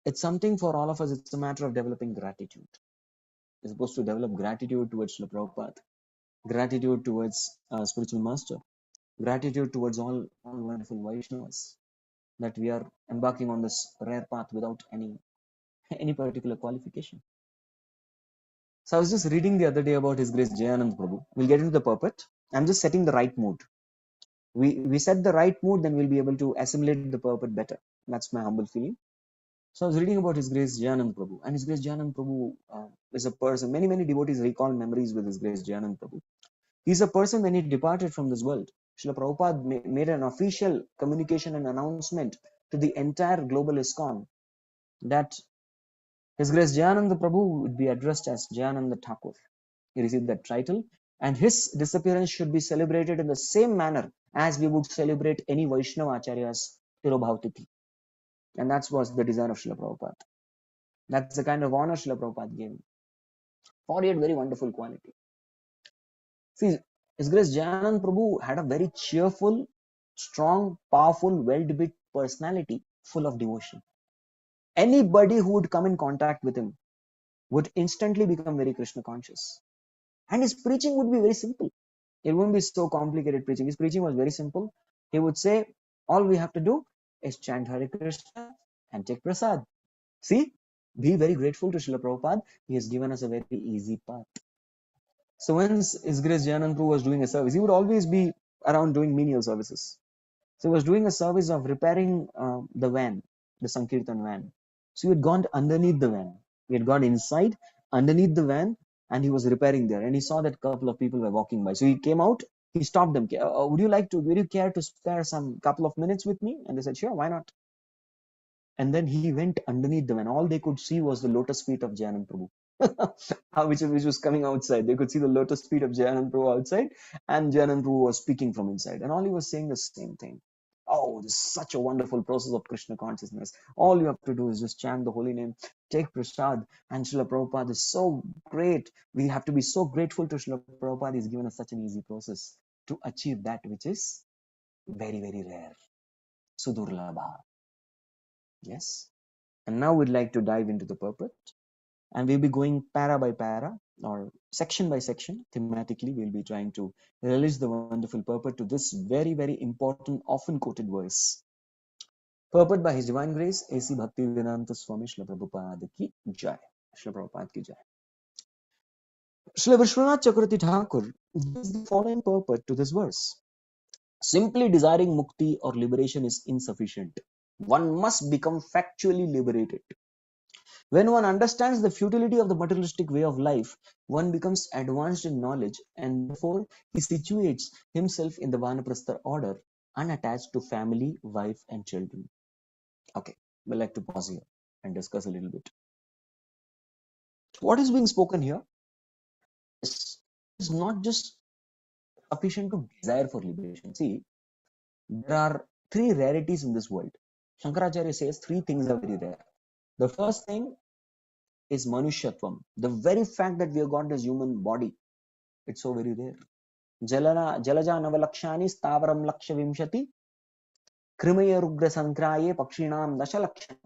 Speaker 16: It's something for all of us. It's a matter of developing gratitude. We're supposed to develop gratitude towards Srila Prabhupada, gratitude towards spiritual master, gratitude towards all wonderful Vaishnavas, that we are embarking on this rare path without any particular qualification. So I was just reading the other day about His Grace Jayanand Prabhu. We'll get into the purport. I'm just setting the right mood. We set the right mood, then we'll be able to assimilate the purport better. That's my humble feeling. So I was reading about His Grace Jayanand Prabhu, and His Grace Jayanand Prabhu is a person. Many devotees recall memories with His Grace Jayanand Prabhu. He's a person when he departed from this world. Srila Prabhupada made an official communication and announcement to the entire global ISKCON that His Grace Jayananda Prabhu would be addressed as Jayananda Thakur. He received that title, and his disappearance should be celebrated in the same manner as we would celebrate any Vaishnava Acharya's Tirobhavtiti. And that was the desire of Srila Prabhupada. That's the kind of honor Srila Prabhupada gave him. For he had very wonderful quality. See, His Grace Jayanand Prabhu had a very cheerful, strong, powerful, well-developed personality full of devotion. Anybody who would come in contact with him would instantly become very Krishna conscious. And his preaching would be very simple. It wouldn't be so complicated preaching. His preaching was very simple. He would say, all we have to do is chant Hare Krishna and take prasad. See, be very grateful to Srila Prabhupada. He has given us a very easy path. So when His Grace Jayanand Prabhu was doing a service, he would always be around doing menial services. So he was doing a service of repairing the van, the Sankirtan van. So he had gone underneath the van. He had gone inside, underneath the van, and he was repairing there. And he saw that a couple of people were walking by. So he came out, he stopped them. Would you care to spare some couple of minutes with me? And they said, sure, why not? And then he went underneath them, and all they could see was the lotus feet of Jayanand Prabhu, which was coming outside. They could see the lotus feet of Jayanand Prabhu outside, and Jayanand Prabhu was speaking from inside. And all he was saying the same thing. Oh, this is such a wonderful process of Krishna consciousness. All you have to do is just chant the holy name, take prasad, and Srila Prabhupada is so great. We have to be so grateful to Srila Prabhupada. He's given us such an easy process to achieve that which is very, very rare. Sudurlabha. Yes. And now we'd like to dive into the purport. And we'll be going para by para or section by section. Thematically, we'll be trying to release the wonderful purport to this very, very important, often quoted verse. Purport by His Divine Grace, A.C. Bhaktivedanta Swami Srila Prabhupada ki Jai. Srila Prabhupada ki Jai. Srila Vishwanath Chakravarti Thakur gives the following purport to this verse. Simply desiring mukti or liberation is insufficient. One must become factually liberated. When one understands the futility of the materialistic way of life, one becomes advanced in knowledge and therefore he situates himself in the Vanaprastha order, unattached to family, wife and children. Okay, we'd like to pause here and discuss a little bit. What is being spoken here is not just sufficient to desire for liberation. See, there are three rarities in this world. Shankaracharya says three things are very rare. The first thing is Manushyatvam. The very fact that we have got this human body, it's so very rare. Jalaja navalakshani stavaram laksha vimshati krimaya rugra sankraye pakshinam dasha lakshana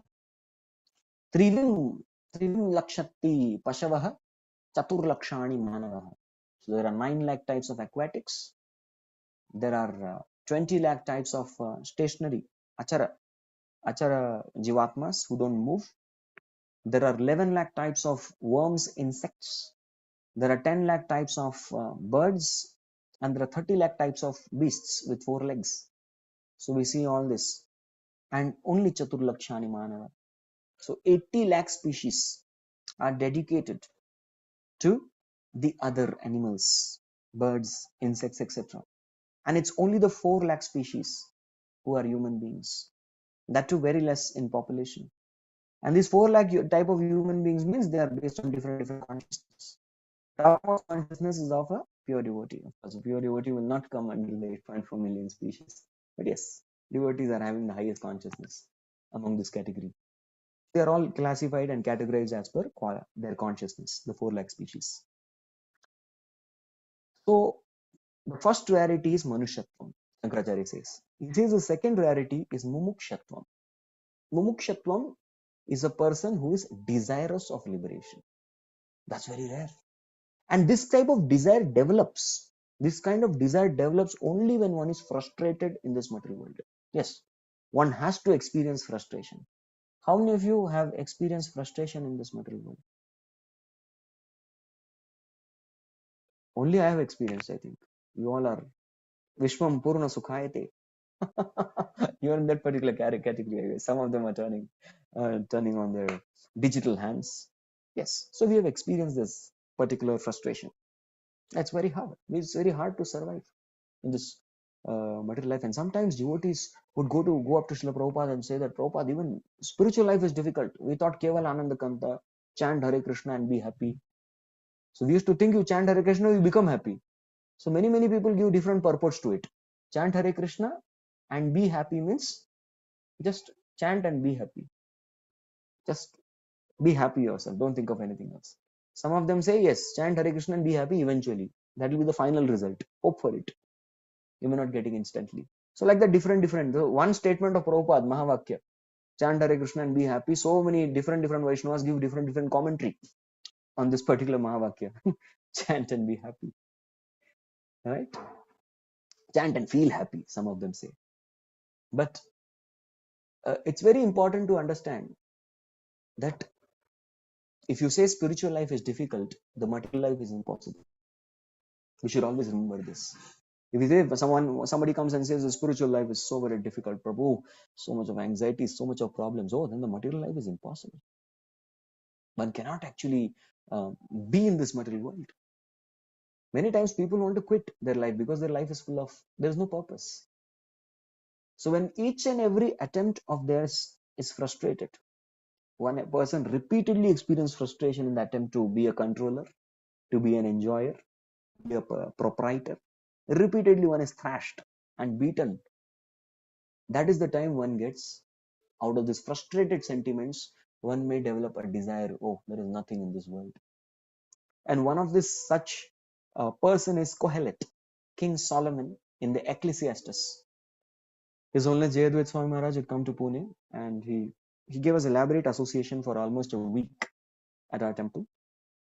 Speaker 16: trivim lakshati pashavaha chatur lakshani manavaha. So there are 9 lakh types of aquatics. There are 20 lakh types of stationary achara jivatmas who don't move. There are 11 lakh types of worms, insects. There are 10 lakh types of birds, and there are 30 lakh types of beasts with 4 legs. So we see all this, and only Chatur Lakshani Manava. So 80 lakh species are dedicated to the other animals, birds, insects, etc. And it's only the 4 lakh species who are human beings. That too very less in population. And these 4 lakh type of human beings means they are based on different consciousness. Topmost consciousness is of a pure devotee. Of course, a pure devotee will not come under the 8.4 million species. But yes, devotees are having the highest consciousness among this category. They are all classified and categorized as per their consciousness, the 4 lakh species. So, the first rarity is Manushyatvam, Shankaracharya says. He says the second rarity is Mumukshatvam. Mumukshatvam is a person who is desirous of liberation. That's very rare. And this type of desire develops. This kind of desire develops only when one is frustrated in this material world. Yes, one has to experience frustration. How many of you have experienced frustration in this material world? Only I have experienced, I think. You all are Vishwam Purna Sukhayate. You are in that particular category. Some of them are turning on their digital hands. Yes, so we have experienced this particular frustration. That's very hard. It's very hard to survive in this material life. And sometimes devotees would go up to Srila Prabhupada and say that, Prabhupada, even spiritual life is difficult. We thought Keval Ananda Kanta, chant Hare Krishna and be happy. So we used to think you chant Hare Krishna, you become happy. So many people give different purports to it. Chant Hare Krishna and be happy means just chant and be happy. Just be happy yourself. Don't think of anything else. Some of them say, yes, chant Hare Krishna and be happy eventually. That will be the final result. Hope for it. You may not get it instantly. So like that different. One statement of Prabhupada, Mahavakya, chant Hare Krishna and be happy. So many different Vaishnavas give different commentary on this particular Mahavakya. Chant and be happy. Right? Chant and feel happy, some of them say. But it's very important to understand that if you say spiritual life is difficult, the material life is impossible. We should always remember this. If you say somebody comes and says the spiritual life is so very difficult, Prabhu, so much of anxiety, so much of problems, then the material life is impossible. One cannot actually be in this material world. Many times people want to quit their life because their life is there's no purpose. So when each and every attempt of theirs is frustrated, one person repeatedly experiences frustration in the attempt to be a controller, to be an enjoyer, be a proprietor. Repeatedly one is thrashed and beaten. That is the time one gets out of these frustrated sentiments, one may develop a desire, there is nothing in this world. And one of this such person is Kohelet, King Solomon in the Ecclesiastes. His Holiness Jayadvaita Swami Maharaj had come to Pune and he gave us elaborate association for almost a week at our temple.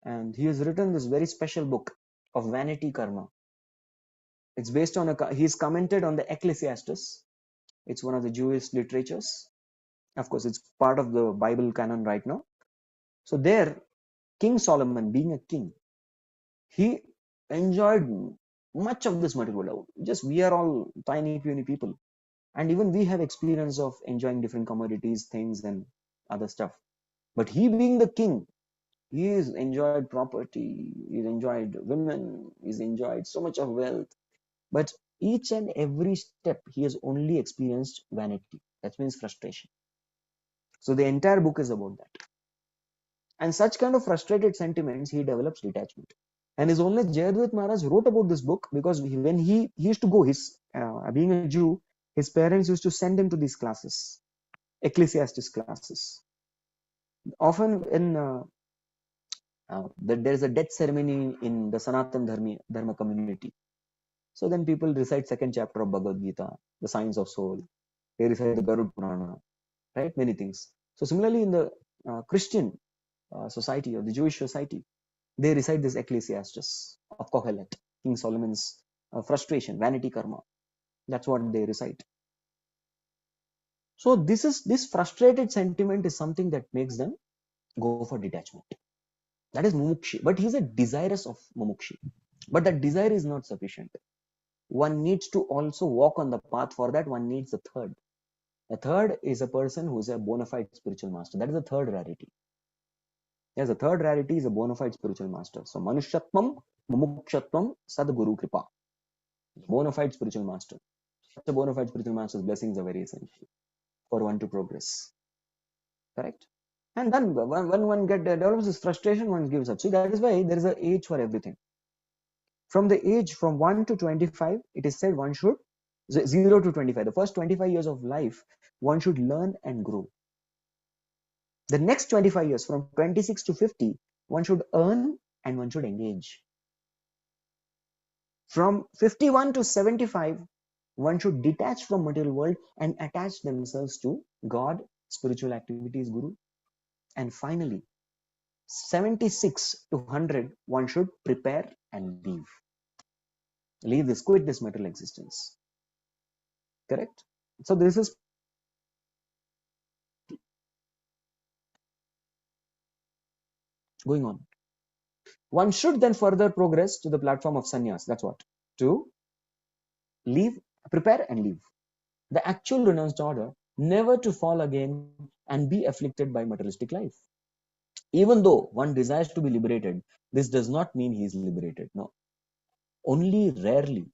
Speaker 16: And he has written this very special book of Vanity Karma. It's based on he's commented on the Ecclesiastes. It's one of the Jewish literatures. Of course, it's part of the Bible canon right now. So there, King Solomon, being a king, He enjoyed much of this material world. Just we are all tiny, puny people. And even we have experience of enjoying different commodities, things, and other stuff. But he being the king, he has enjoyed property, he's enjoyed women, he's enjoyed so much of wealth. But each and every step, he has only experienced vanity. That means frustration. So the entire book is about that. And such kind of frustrated sentiments, he develops detachment. And his only Jayadvaita Maharaj wrote about this book because when he used to go, being a Jew, his parents used to send him to these classes, ecclesiastic classes. Often in there is a death ceremony in the Sanatana Dharma community. So then people recite second chapter of Bhagavad Gita, the science of soul. They recite the Garuda Purana, right? Many things. So similarly in the Christian society or the Jewish society, they recite this Ecclesiastes of Kohelet, King Solomon's frustration, vanity karma. That's what they recite. So this frustrated sentiment is something that makes them go for detachment. That is mumukshi, but he's a desirous of mumukshi. But that desire is not sufficient. One needs to also walk on the path. For that, one needs a third. A third is a person who is a bona fide spiritual master. That is the third rarity. Yes, the third rarity is a bona fide spiritual master. So, Manushyatvam, Mumukshatvam, Sadguru Kripa. Bona fide spiritual master. Such a bona fide spiritual master's blessings are very essential for one to progress. Correct? And then when one develops this frustration, one gives up. See, that is why there is an age for everything. From the age from 1 to 25, it is said one should, 0 to 25, the first 25 years of life, one should learn and grow. The next 25 years, from 26 to 50, one should earn and one should engage. From 51 to 75, one should detach from material world and attach themselves to God, spiritual activities, Guru. And finally, 76 to 100, one should prepare and leave. Leave this, quit this material existence. Correct? So this is going on. One should then further progress to the platform of sannyas. That's what? To leave, prepare and leave. The actual renounced order, never to fall again and be afflicted by materialistic life. Even though one desires to be liberated, this does not mean he is liberated. No. Only rarely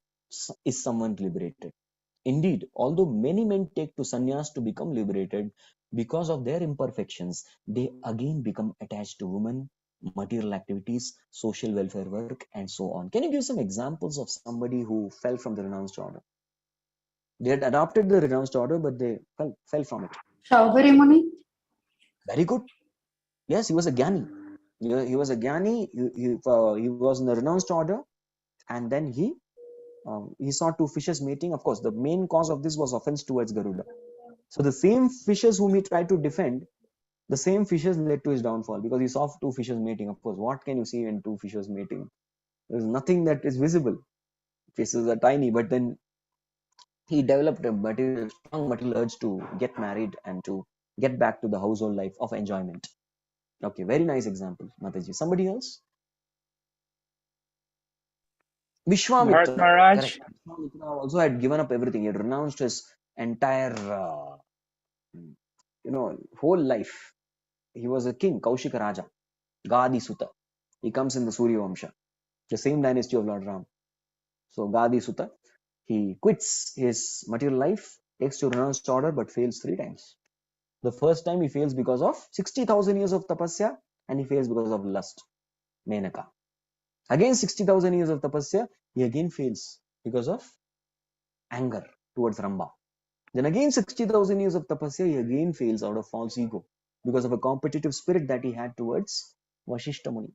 Speaker 16: is someone liberated. Indeed, although many men take to sannyas to become liberated, because of their imperfections, they again become attached to women, material activities, social welfare work, and so on. Can you give some examples of somebody who fell from the renounced order? They had adopted the renounced order, but they fell from it.
Speaker 3: Shaubhari Muni?
Speaker 16: Very good. Yes, he was a Gyani. He was a Gyani. He was in the renounced order, and then he saw two fishes mating. Of course, the main cause of this was offense towards Garuda. So the same fishes whom he tried to defend, the same fishes led to his downfall, because he saw two fishes mating. Of course, what can you see in two fishes mating? There is nothing that is visible. Fishes are tiny, but then he developed a strong material urge to get married and to get back to the household life of enjoyment. Okay, very nice example, Mataji. Somebody else? Vishwamitra. Correct. Vishwamitra also had given up everything. He had renounced his entire, whole life. He was a king, Kaushika Raja, Gadi Sutta. He comes in the Surya Vamsha, the same dynasty of Lord Ram. So Gadi Sutta, he quits his material life, takes to renounced order, but fails 3 times. The first time he fails because of 60,000 years of tapasya, and he fails because of lust, Menaka. Again 60,000 years of tapasya, he again fails because of anger towards Ramba. Then again 60,000 years of tapasya, he again fails out of false ego because of a competitive spirit that he had towards Vashishta Muni.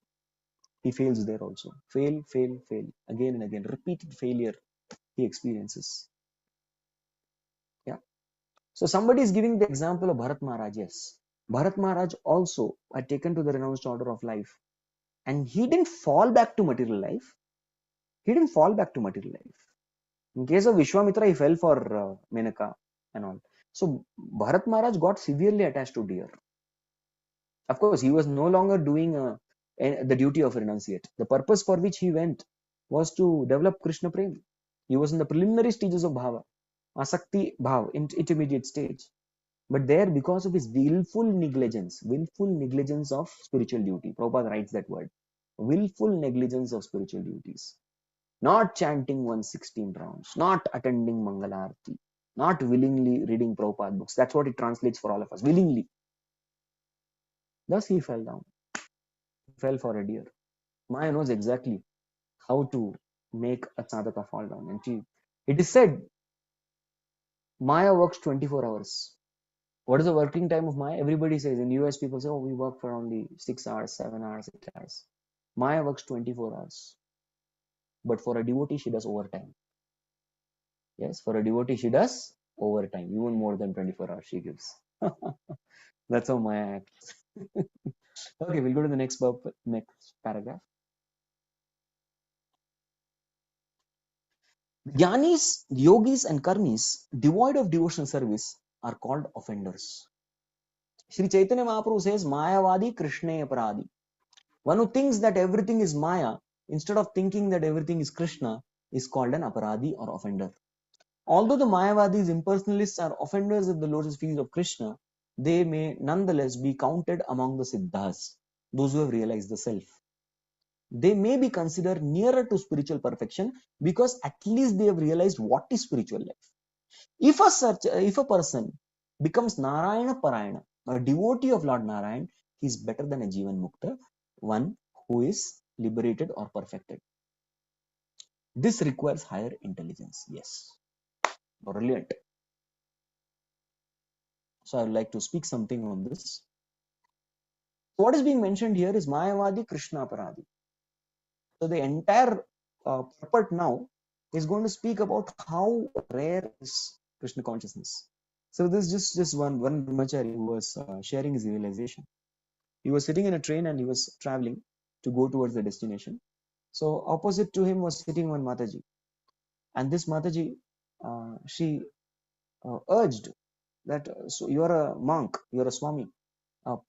Speaker 16: He fails there also. Fail, fail, fail. Again and again. Repeated failure he experiences. Yeah. So somebody is giving the example of Bharat Maharaj. Yes. Bharat Maharaj also had taken to the renounced order of life. And he didn't fall back to material life. He didn't fall back to material life. In case of Vishwamitra, he fell for Menaka and all. So Bharat Maharaj got severely attached to deer. Of course, he was no longer doing the duty of renunciate. The purpose for which he went was to develop Krishna Prem. He was in the preliminary stages of Bhava, Asakti Bhav, intermediate stage. But there, because of his willful negligence of spiritual duty, Prabhupada writes that word, willful negligence of spiritual duties, not chanting 116 rounds, not attending Mangalarti, not willingly reading Prabhupada books. That's what it translates for all of us, willingly. Thus he fell down, fell for a deer. Maya knows exactly how to make a sadhaka fall down. And it is said, Maya works 24 hours. What is the working time of Maya? Everybody says, in US people say, oh, we work for only 6 hours, 7 hours, 8 hours. Maya works 24 hours. But for a devotee, she does overtime. Yes, for a devotee, she does overtime. Even more than 24 hours she gives. That's how Maya acts. Okay, we'll go to the next paragraph. Jnanis, yogis and karmis devoid of devotional service are called offenders. Sri Chaitanya Mahaprabhu says, Mayavadi Krishna Aparadi. One who thinks that everything is Maya, instead of thinking that everything is Krishna, is called an aparadi or offender. Although the Mayavadis, impersonalists, are offenders at the lotus feet of Krishna, they may nonetheless be counted among the Siddhas, those who have realized the self. They may be considered nearer to spiritual perfection because at least they have realized what is spiritual life. If a person becomes Narayana Parayana, a devotee of Lord Narayan, he is better than a Jivan Mukta, one who is liberated or perfected. This requires higher intelligence. Yes. Brilliant. So I would like to speak something on this. What is being mentioned here is Mayavadi Krishna Aparadi. So the entire purport now is going to speak about how rare is Krishna consciousness. So this is just one brahmachari who was sharing his realization. He was sitting in a train and he was traveling to go towards the destination. So opposite to him was sitting one Mataji. And this Mataji, she urged that, so you are a monk, you are a Swami.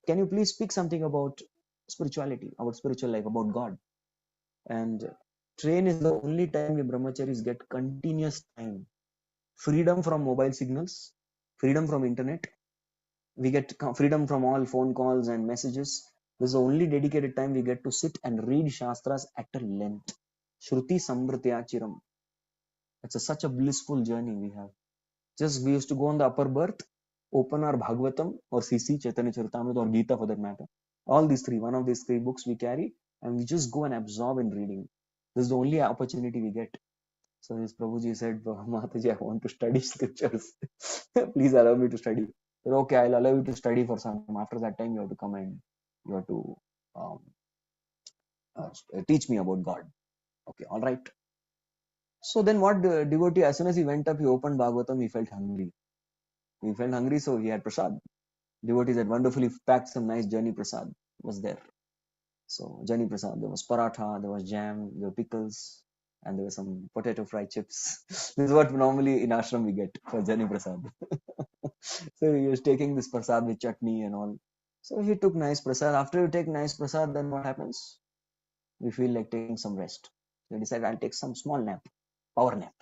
Speaker 16: Can you please speak something about spirituality, about spiritual life, about God? And train is the only time we brahmacharis get continuous time. Freedom from mobile signals, freedom from internet. We get freedom from all phone calls and messages. This is the only dedicated time we get to sit and read Shastras at a length. Shruti Samvritya Chiram. It's such a blissful journey we have. Just we used to go on the upper berth, open our Bhagavatam or CC, Chaitanya Charitamrita or Gita for that matter. All these three, one of these three books we carry and we just go and absorb in reading. This is the only opportunity we get. So this Prabhuji said, Mataji, I want to study scriptures. Please allow me to study. Said, okay, I'll allow you to study for some time. After that time, you have to come and you have to teach me about God. Okay, all right. So then what the devotee, as soon as he went up, he opened Bhagavatam, he felt hungry. He felt hungry, so he had prasad. Devotees had wonderfully packed some nice journey prasad, was there. So journey prasad, there was paratha, there was jam, there were pickles, and there were some potato fried chips. This is what normally in ashram we get for journey prasad. So he was taking this prasad with chutney and all. So he took nice prasad. After you take nice prasad, then what happens? We feel like taking some rest. So he decided, I'll take some small nap, power nap.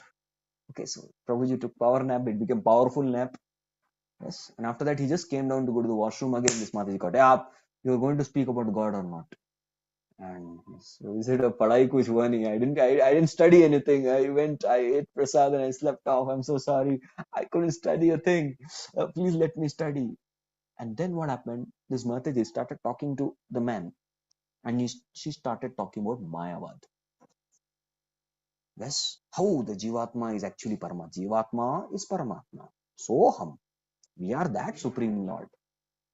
Speaker 16: Okay, so Prabhuji took power nap, it became powerful nap. Yes, and after that he just came down to go to the washroom again. This Mataji got, hey, you're going to speak about God or not? And so he said, "Padai kuch hua nahi. I didn't study anything. I ate prasad and I slept off. I'm so sorry. I couldn't study a thing. Please let me study." And then what happened? This Mataji started talking to the man, and she started talking about Mayavad. Yes, how the Jivatma is actually Parama. Jivatma is Paramatma. Soham. We are that Supreme Lord.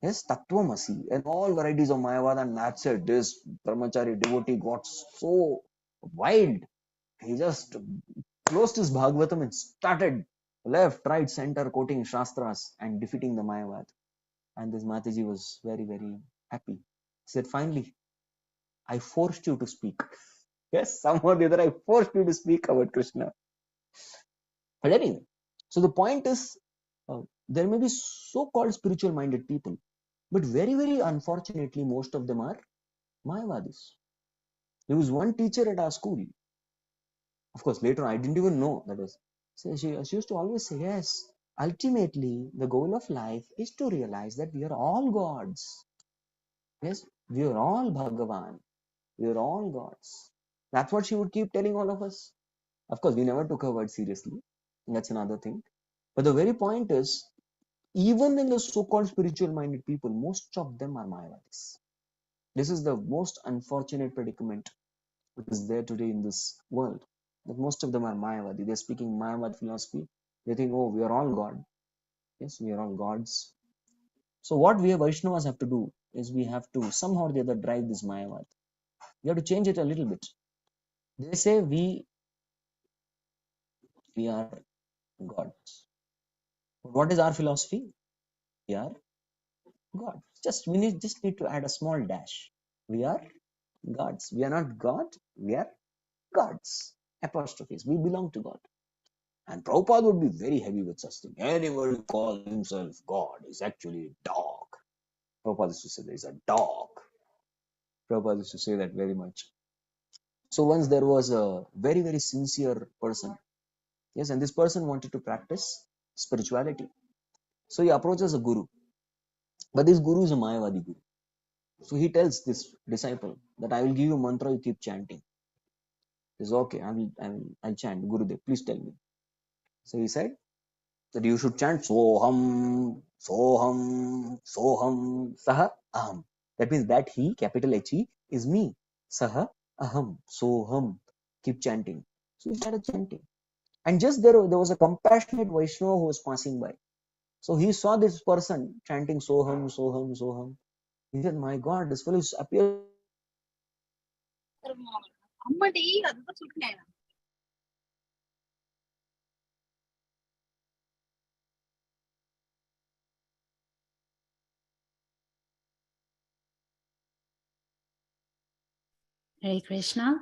Speaker 16: Yes, Tattvamasi and all varieties of Mayavad, and that's it. This brahmachari devotee got so wild. He just closed his Bhagavatam and started left, right, center quoting Shastras and defeating the Mayavad. And this Mataji was very, very happy. He said, finally, I forced you to speak. Yes, somehow or the other, I forced you to speak about Krishna. But anyway, so the point is, there may be so-called spiritual minded people, but very, very unfortunately, most of them are Mayavadis. There was one teacher at our school. Of course, later I didn't even know that was. So she used to always say, yes, ultimately, the goal of life is to realize that we are all gods. Yes, we are all Bhagavan. We are all gods. That's what she would keep telling all of us. Of course, we never took her word seriously. That's another thing. But the very point is, even in the so-called spiritual-minded people, most of them are Mayavadis. This is the most unfortunate predicament which is there today in this world. That most of them are Mayavadi. They're speaking Mayavad philosophy. They think, oh, we are all God. Yes, we are all gods. So what we Vaishnavas have to do is we have to somehow or the other drive this Mayavad. We have to change it a little bit. They say we are gods. But what is our philosophy? We are God. We just need to add a small dash. We are gods. We are not God. We are gods. Apostrophes. We belong to God. And Prabhupada would be very heavy with such thing. Anyone who calls himself God is actually a dog. Prabhupada used to say there is a dog. Prabhupada used to say that very much. So once there was a very, very sincere person. Yes, and this person wanted to practice spirituality. So he approaches a guru. But this guru is a Mayavadi guru. So he tells this disciple that I will give you a mantra, you keep chanting. He says, okay, I'll chant. Gurudev, please tell me. So he said that you should chant Soham, Soham, Soham, Saha, Aham. That means that he, capital He, is me. Saha, Aham, Soham. Keep chanting. So he started chanting. And just there was a compassionate Vaishnava who was passing by. So he saw this person chanting Soham, Soham, Soham. He said, my God, this fellow appears.
Speaker 6: Hare Krishna.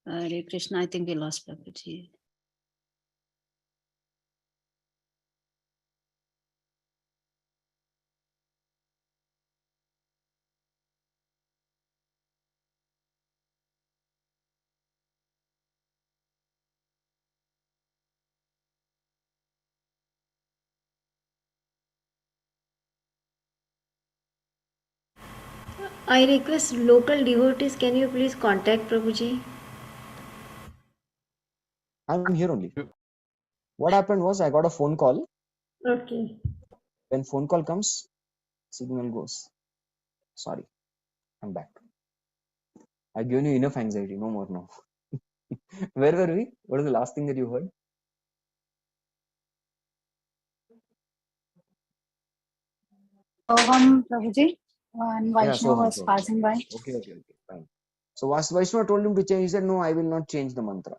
Speaker 6: Hare Krishna, I think we lost Prabhuji.
Speaker 10: I request local devotees, can you please contact Prabhuji?
Speaker 16: I'm here only. What happened was I got a phone call.
Speaker 10: Okay.
Speaker 16: When phone call comes, signal goes. Sorry, I'm back. I've given you enough anxiety, no more now. Where were we? What is the last thing that you heard?
Speaker 9: Soham, Prabhuji. One
Speaker 16: Yeah,
Speaker 9: Vaishnava
Speaker 16: Soham,
Speaker 9: was
Speaker 16: Soham.
Speaker 9: passing by.
Speaker 16: Okay, fine. So Vaishnava told him to change. He said, no, I will not change the mantra.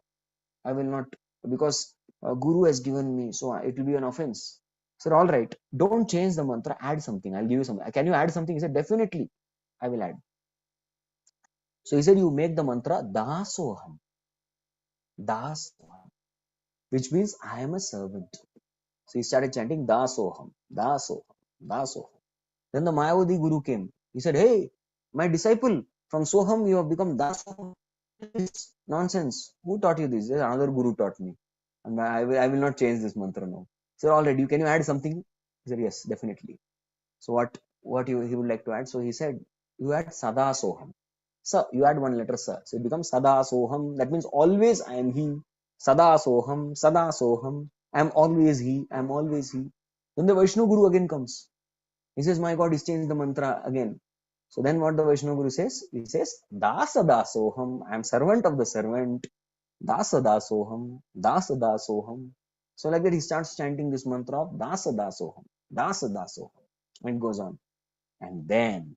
Speaker 16: I will not, because Guru has given me, so it will be an offense. He said, all right, don't change the mantra, add something. I'll give you something. Can you add something? He said, definitely, I will add. So he said, you make the mantra Dasoham. Dasoham, which means I am a servant. So he started chanting Dasoham, Dasoham, Dasoham. Then the Mayavadi Guru came. He said, hey, my disciple, from Soham you have become Dasoham. Nonsense. Who taught you this? Another Guru taught me. And I will not change this mantra now. He said, already, can you add something? He said, yes, definitely. So what he would like to add? So he said, you add Sada Soham. So you add one letter Sa. So it becomes Sada Soham. That means always I am he. Sada Soham, Sada Soham. I am always he. I am always he. Then the Vaishnava Guru again comes. He says, my God, he's changed the mantra again. So then what the Vaishnava Guru says? He says, Dasa Dasoham. I am servant of the servant. Dasa Dasoham. Dasa Dasoham. So like that he starts chanting this mantra of Dasa Dasoham. Dasa Dasoham. And it goes on. And then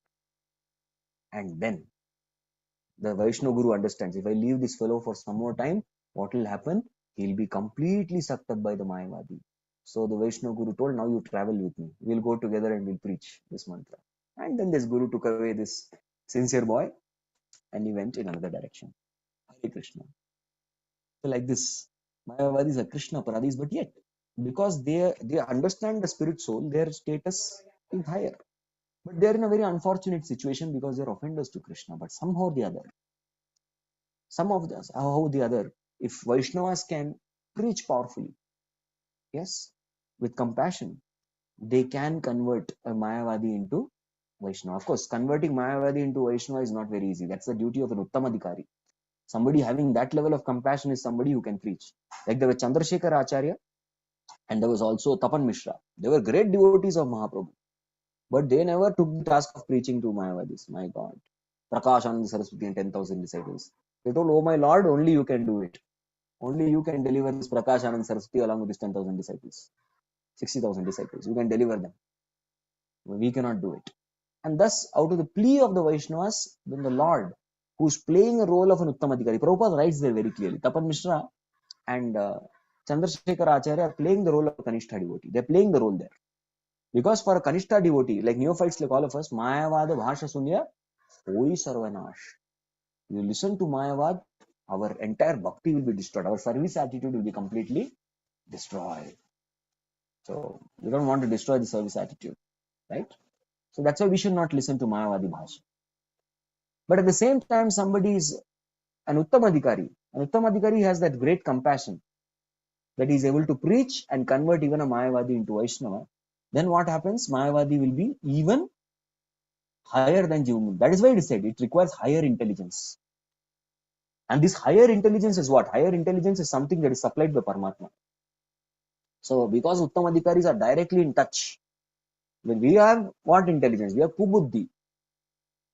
Speaker 16: the Vaishnava Guru understands, if I leave this fellow for some more time, what will happen? He'll be completely sucked up by the Mayavadi. So the Vaishnava Guru told, now you travel with me. We'll go together and we'll preach this mantra. And then this Guru took away this sincere boy and he went in another direction. Hare Krishna. So like this, Mayavadis are Krishna Paradis, but yet because they understand the spirit soul, their status is higher. But they are in a very unfortunate situation because they are offenders to Krishna. But somehow or the other, if Vaishnavas can preach powerfully, yes, with compassion, they can convert a Mayavadi into Vaishnava. Of course, converting Mayavadi into Vaishnava is not very easy. That's the duty of an Uttamadhikari. Somebody having that level of compassion is somebody who can preach. Like there was Chandrasekhar Acharya and there was also Tapan Mishra. They were great devotees of Mahaprabhu. But they never took the task of preaching to Mayavadis. My God. Prakash Anand Saraswati and 10,000 disciples. They told, oh my Lord, only you can do it. Only you can deliver this Prakash Anand Saraswati along with his 10,000 disciples. 60,000 disciples. You can deliver them. We cannot do it. And thus, out of the plea of the Vaishnavas, then the Lord, who's playing a role of an Uttamadhikari, Prabhupada writes there very clearly. Tapan Mishra and Chandrasekhar Acharya are playing the role of a Kanishta devotee. They're playing the role there. Because for a Kanishta devotee, like neophytes like all of us, Mayavada Bhasha Sunya, Oi Sarvanash. You listen to Mayavad, our entire bhakti will be destroyed. Our service attitude will be completely destroyed. So, we don't want to destroy the service attitude, right? So, that's why we should not listen to Mayavadi Bhasha. But at the same time, somebody is an Uttamadhikari. An Uttamadhikari has that great compassion that he is able to preach and convert even a Mayavadi into Vaishnava. Then what happens? Mayavadi will be even higher than Jivamukti. That is why it is said it requires higher intelligence. And this higher intelligence is what? Higher intelligence is something that is supplied by Paramatma. So because Uttamadhikaris are directly in touch, when we have what intelligence? We have Kubuddhi.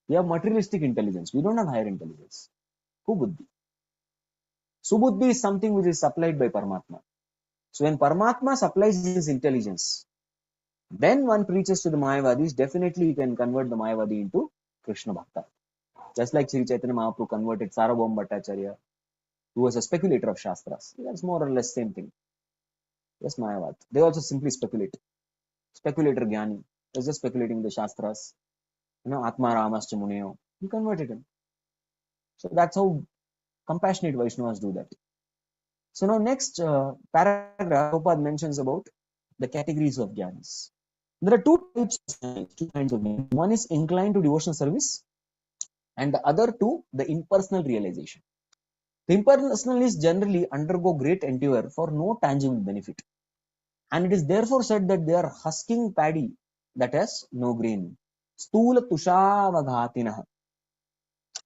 Speaker 16: We have materialistic intelligence. We don't have higher intelligence. Kubuddhi. Subuddhi is something which is supplied by Paramatma. So when Paramatma supplies his intelligence, then one preaches to the Mayavadis, definitely he can convert the Mayavadi into Krishna Bhakta. Just like Sri Chaitanya Mahaprabhu converted Sarvabhauma Bhattacharya, who was a speculator of Shastras. That's more or less same thing. Yes, Mayavad. They also simply speculate. Speculator Jnani is just speculating the Shastras. Atma Ramascha Muneyo. He converted him. So that's how compassionate Vaishnavas do that. So now next paragraph, Prabhupada mentions about the categories of Jnanis. There are two kinds of Jnanis. One is inclined to devotional service and the other two, the impersonal realization. The impersonalists generally undergo great endeavor for no tangible benefit. And it is therefore said that they are husking paddy that has no grain. Stula tushavaghatinaha.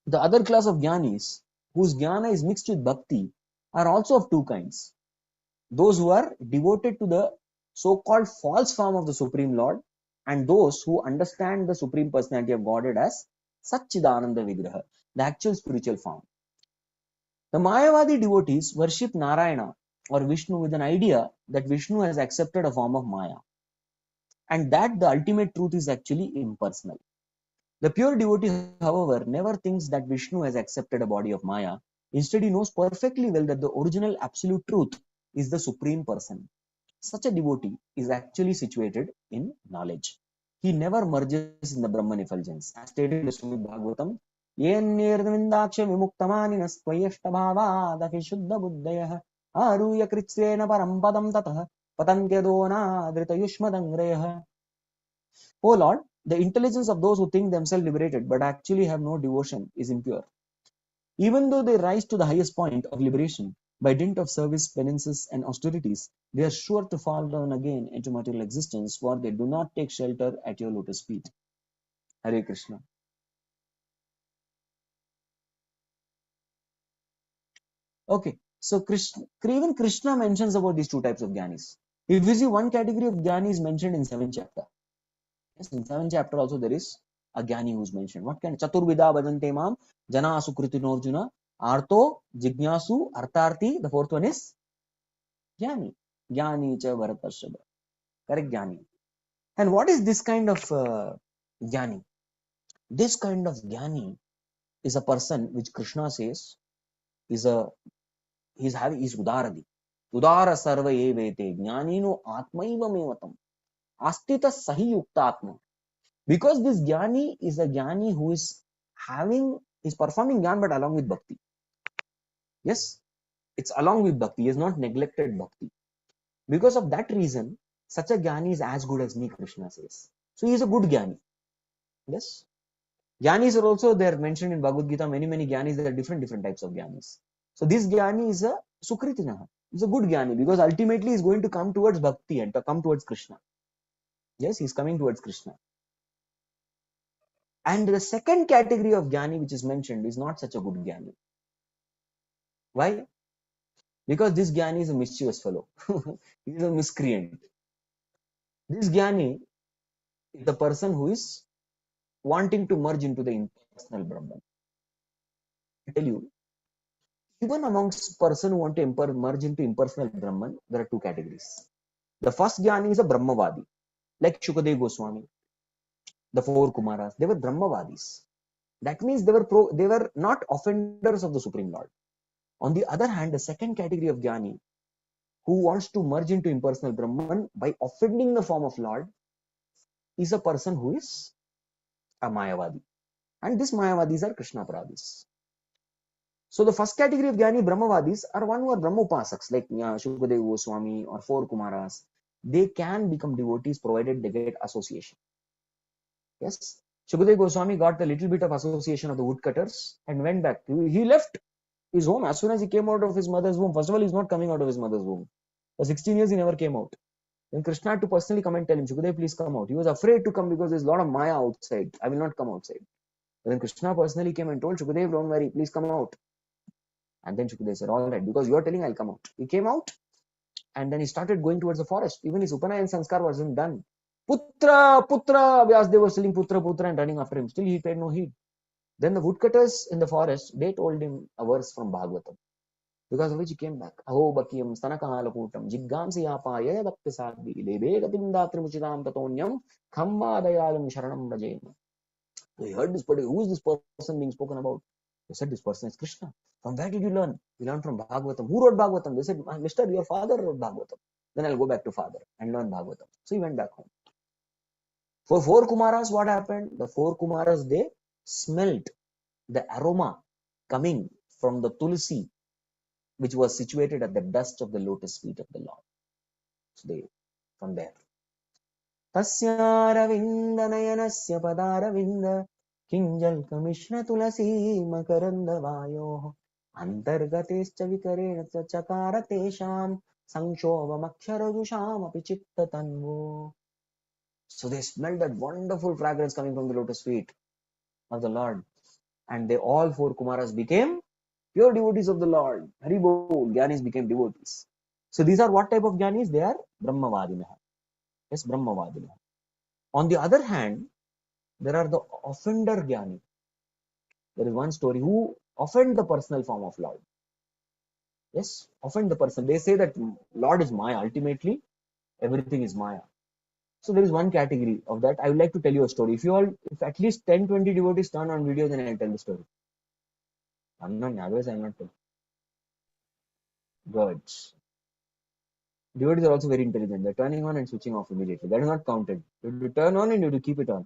Speaker 16: The other class of Jnanis, whose Jnana is mixed with Bhakti, are also of two kinds. Those who are devoted to the so-called false form of the Supreme Lord, and those who understand the Supreme Personality of Godhead as Satchidananda Vigraha, the actual spiritual form. The Mayavadi devotees worship Narayana or Vishnu with an idea that Vishnu has accepted a form of Maya, and that the ultimate truth is actually impersonal. The pure devotee, however, never thinks that Vishnu has accepted a body of Maya. Instead, he knows perfectly well that the original absolute truth is the Supreme Person. Such a devotee is actually situated in knowledge. He never merges in the Brahman effulgence. As stated in the Srimad Bhagavatam, Yenirvindaksha vimuktamaninas tvayashtabhava shuddha buddhayah aruya kritsena parampadam tatah patantyadona dhritayushmadangrayah. O Lord, the intelligence of those who think themselves liberated but actually have no devotion is impure. Even though they rise to the highest point of liberation by dint of service, penances, and austerities, they are sure to fall down again into material existence, for they do not take shelter at your lotus feet. Hare Krishna. Okay, so even Krishna mentions about these two types of Jnanis. If we see one category of Jnani is mentioned in 7th chapter. Yes, in 7th chapter also there is a Jnani who is mentioned. What kind? Chaturvida bhajante mam jana sukritinarjuna arto jignasu artarthi. The fourth one is Jnani. Jnani cha bharatashabha. Correct, Jnani. And what is this kind of Jnani? This kind of Jnani is a person which Krishna says is Udaradi. Udara sarva evete jnanino atmaiva mevatam. Astita sahi yuktatma. Because this Jnani is a Jnani who is performing Jnana but along with Bhakti. Yes, it's along with Bhakti. He has not neglected Bhakti. Because of that reason, such a Jnani is as good as me, Krishna says. So he is a good Jnani. Yes. Jnanis are also there mentioned in Bhagavad Gita, many Jnanis, there are different types of Jnanis. So this Jnani is a Sukritinaha. He's a good Jnani because ultimately he's going to come towards Bhakti and to come towards Krishna. Yes, he's coming towards Krishna. And the second category of Jnani which is mentioned is not such a good Jnani. Why? Because this Jnani is a mischievous fellow. He is a miscreant. This Jnani is the person who is wanting to merge into the impersonal Brahman. I tell you, even amongst person who want to merge into impersonal Brahman, there are two categories. The first Jnani is a Brahmavadi, like Shukadeva Goswami, the four Kumaras. They were Brahmavadis. That means they were not offenders of the Supreme Lord. On the other hand, the second category of Jnani, who wants to merge into impersonal Brahman by offending the form of Lord, is a person who is a Mayavadi. And these Mayavadis are Krishna Paradis. So the first category of Jnani, Brahmavadis, are one who are Brahmopasaks, like Shukadeva Goswami or four Kumaras. They can become devotees provided they get association. Yes, Shukadeva Goswami got a little bit of association of the woodcutters and went back. He left his home as soon as he came out of his mother's womb. First of all, he's not coming out of his mother's womb. For 16 years, he never came out. Then Krishna had to personally come and tell him, Shukadeva, please come out. He was afraid to come because there's a lot of Maya outside. I will not come outside. But then Krishna personally came and told Shukadeva, don't worry, please come out. And then Shukadeva said, all right, because you are telling, I'll come out. He came out and then he started going towards the forest. Even his Upanayan Sanskar wasn't done. Putra, Putra, Vyasdeva was telling Putra, Putra and running after him. Still he paid no heed. Then the woodcutters in the forest, they told him a verse from Bhagavatam. Because of which he came back. Ahobilam, Sanatana, Jiggamsi Apaya, Daktasadi, Devegatinda Trimuchitam Tatonyam, Kamba Dayalam Sharanam Rajema. They heard this, but who is this person being spoken about? They said, this person is Krishna. From where did you learn? We learned from Bhagavatam. Who wrote Bhagavatam? They said, Mister, your father wrote Bhagavatam. Then I'll go back to father and learn Bhagavatam. So he went back home. For four Kumaras, what happened? The four Kumaras, they smelt the aroma coming from the tulsi, which was situated at the dust of the lotus feet of the Lord. So they, from there. Tasyaravinda nayanasya padaravinda kinjal kamishna tulasi makaranda vayo antargatescha vikarena chakara tesham sanshova maksharajusham apichitta tanvo. So they smelled that wonderful fragrance coming from the lotus feet of the Lord. And they all four Kumaras became pure devotees of the Lord. Haribol, Jnanis became devotees. So these are what type of Jnanis? They are Brahmavadinaha. Yes, Brahmavadinaha. On the other hand, there are the offender Jnani. There is one story who offend the personal form of Lord. Yes, offend the person. They say that Lord is Maya. Ultimately, everything is Maya. So there is one category of that. I would like to tell you a story. If at least 10-20 devotees turn on video, then I'll tell the story. Otherwise I'm not telling. Good. Devotees are also very intelligent. They're turning on and switching off immediately. That is not counted. You have to turn on and you have to keep it on.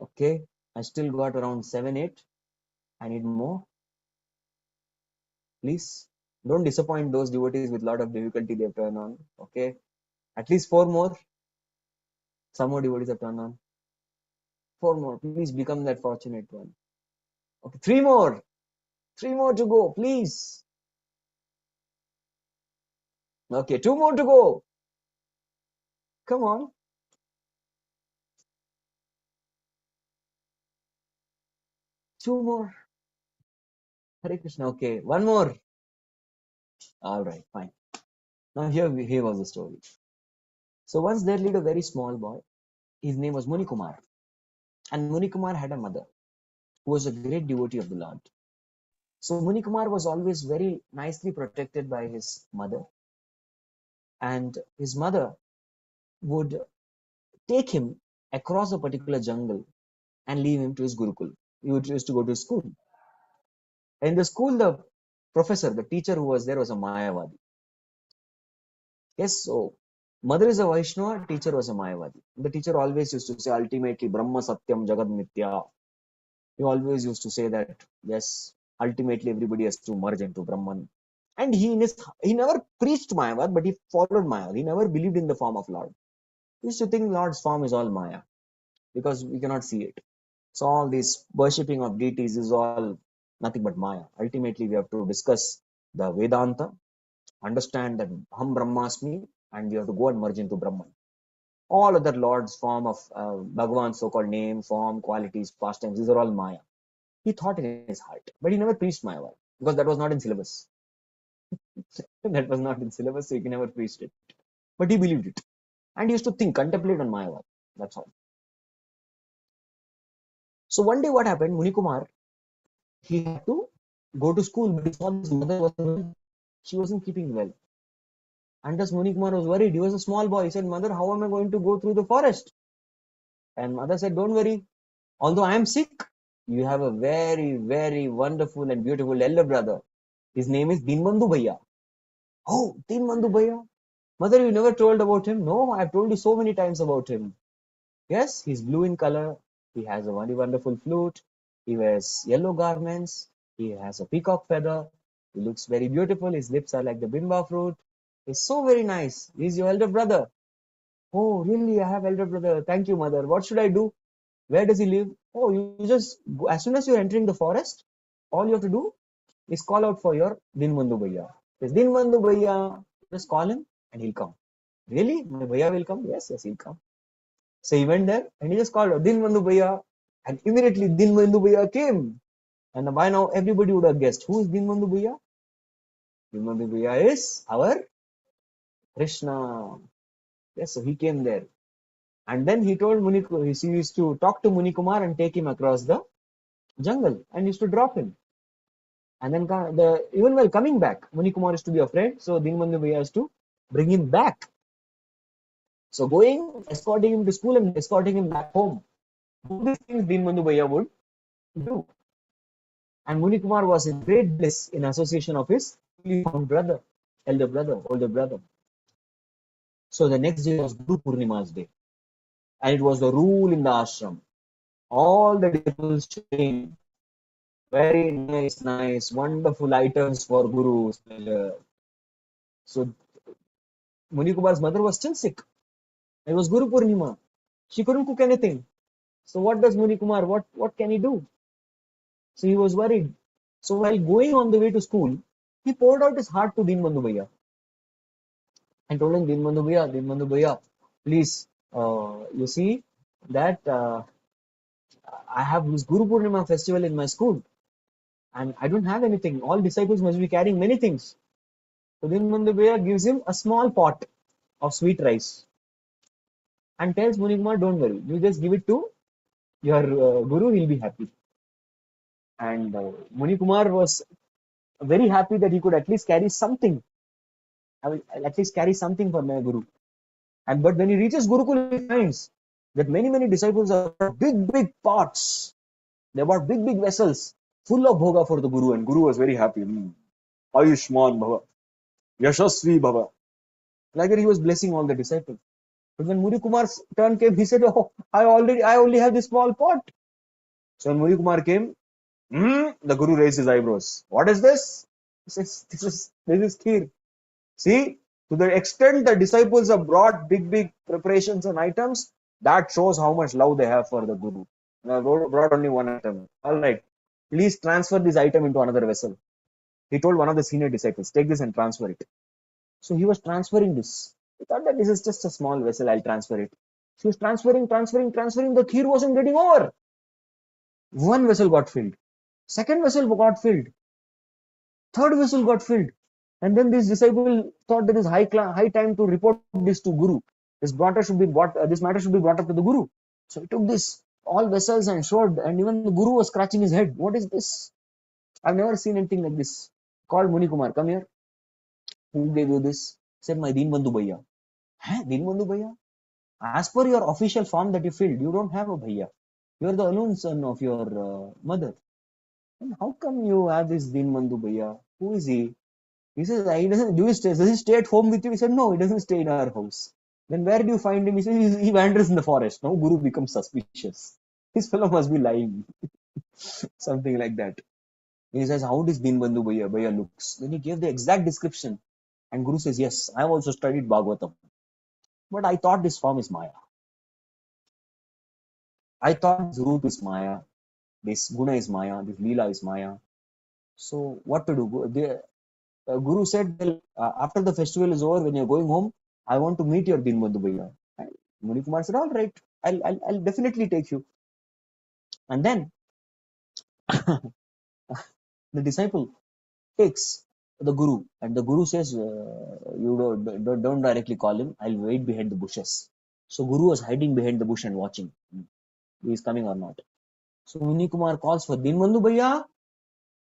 Speaker 16: Okay. I still got around 7-8. I need more. Please don't disappoint those devotees with a lot of difficulty they turn on. Okay. At least 4 more. Some more devotees have turned on. 4 more. Please become that fortunate one. Okay. 3 more. 3 more to go. Please. Okay. 2 more to go. Come on. Two more. Hare Krishna. Okay. 1 more. All right. Fine. Now here was the story. So once there lived a very small boy. His name was Munikumar. And Munikumar had a mother who was a great devotee of the Lord. So Munikumar was always very nicely protected by his mother. And his mother would take him across a particular jungle and leave him to his Gurukul. He used to go to school. In the school, the professor, the teacher who was there was a Mayavadi. Yes, so mother is a Vaishnava, teacher was a Mayavadi. The teacher always used to say, ultimately, Brahma Satyam Jagad Mithya. He always used to say that, yes, ultimately everybody has to merge into Brahman. And he never preached Mayavad, but he followed Maya. He never believed in the form of Lord. He used to think Lord's form is all Maya because we cannot see it. So all this worshipping of deities is all nothing but Maya. Ultimately, we have to discuss the Vedanta, understand that Ham Brahmasmi, and we have to go and merge into Brahman. All other Lord's form of Bhagavan's so-called name, form, qualities, pastimes, these are all Maya. He thought in his heart, but he never preached Mayavad because that was not in syllabus. That was not in syllabus, so he never preached it. But he believed it. And he used to think, contemplate on Mayavad. That's all. So one day what happened, Munikumar, he had to go to school, but he saw his mother she wasn't keeping well. And thus Munikumar was worried. He was a small boy. He said, Mother, how am I going to go through the forest? And mother said, don't worry. Although I am sick, you have a very, very wonderful and beautiful elder brother. His name is Dinbandhu Bhaiya. Oh, Dinbandhu Bhaiya. Mother, you never told about him? No, I've told you so many times about him. Yes, he's blue in color. He has a very wonderful flute. He wears yellow garments. He has a peacock feather. He looks very beautiful. His lips are like the bimba fruit. He's so very nice. He's your elder brother. Oh, really? I have elder brother. Thank you, mother. What should I do? Where does he live? Oh, you just go, as soon as you're entering the forest, all you have to do is call out for your Dinbandhu Bhaiya. There's Dinbandhu Bhaiya. Just call him and he'll come. Really? My Bhaiya will come? Yes, he'll come. So he went there and he just called out Dinbandhu Bhaiya, and immediately Dinbandhu Bhaiya came. And by now everybody would have guessed who is Dinbandhu Bhaiya? Dinbandhu Bhaiya is our Krishna. Yes, so he came there. And then he told Munikumar, he used to talk to Munikumar and take him across the jungle and used to drop him. And then even while coming back, Munikumar used to be afraid. So Dinbandhu Bhaiya has to bring him back. So going, escorting him to school and escorting him back home. All these things Dinbandhu Bhaiya would do. And Munikumar was in great bliss in association of his brother, elder brother, older brother. So the next day was Guru Purnima's day. And it was the rule in the ashram. All the disciples came. Very nice, wonderful items for Guru's pleasure. So Munikumar's mother was still sick. It was Guru Purnima. She couldn't cook anything. So what does Munikumar, what can he do? So he was worried. So while going on the way to school, he poured out his heart to Dinbandhu Bhaiya and told him, Dinbandhu Bhaiya, please, you see that I have this Guru Purnima festival in my school and I don't have anything. All disciples must be carrying many things. So Dinbandhu Bhaiya gives him a small pot of sweet rice and tells Munikumar, don't worry, you just give it to your Guru, he'll be happy. And Munikumar was very happy that he could at least carry something. I will at least carry something for my Guru. But when he reaches Gurukul, he finds that many disciples are big pots. They bought big vessels full of bhoga for the Guru, and Guru was very happy. Ayushman Bhava, Yashasvi Bhava. Like that, he was blessing all the disciples. But when Municumar's turn came, he said, "Oh, I only have this small pot." So when Munikumar came, the Guru raised his eyebrows. What is this? He says, "This is kheer." See, to the extent the disciples have brought big preparations and items, that shows how much love they have for the Guru. They brought only one item. All right, please transfer this item into another vessel. He told one of the senior disciples, take this and transfer it. So he was transferring this. He thought that this is just a small vessel, I'll transfer it. He was transferring. The kheer wasn't getting over. One vessel got filled. Second vessel got filled. Third vessel got filled. And then this disciple thought that it is high time to report this to Guru. This matter should be brought up to the Guru. So he took this all vessels and showed, and even the Guru was scratching his head. What is this? I've never seen anything like this. Called Munikumar, come here. Who gave you this? Said, my Dinbandhu Bhaiya. Dinbandhu Bhaiya? As per your official form that you filled, you don't have a Bhaiya. You are the alone son of your mother. And how come you have this Dinbandhu Bhaiya? Who is he? He says, does he stay at home with you? He said, no, he doesn't stay in our house. Then where do you find him? He says, he wanders in the forest. Now Guru becomes suspicious. This fellow must be lying. Something like that. He says, how does Dinbandhu Bhaiya looks? Then he gave the exact description. And Guru says, yes, I have also studied Bhagavatam. But I thought this form is Maya. I thought this root is Maya. This Guna is Maya. This Leela is Maya. So what to do? Guru said, well, after the festival is over, when you're going home, I want to meet your Dinbandhu Bhaiya. Muni Kumar said, all right, I'll definitely take you. And then the disciple takes the Guru, and the Guru says, you don't directly call him, I'll wait behind the bushes. So Guru was hiding behind the bush and watching. He is coming or not. So Muni Kumar calls for Dinbandhu Bhaiya.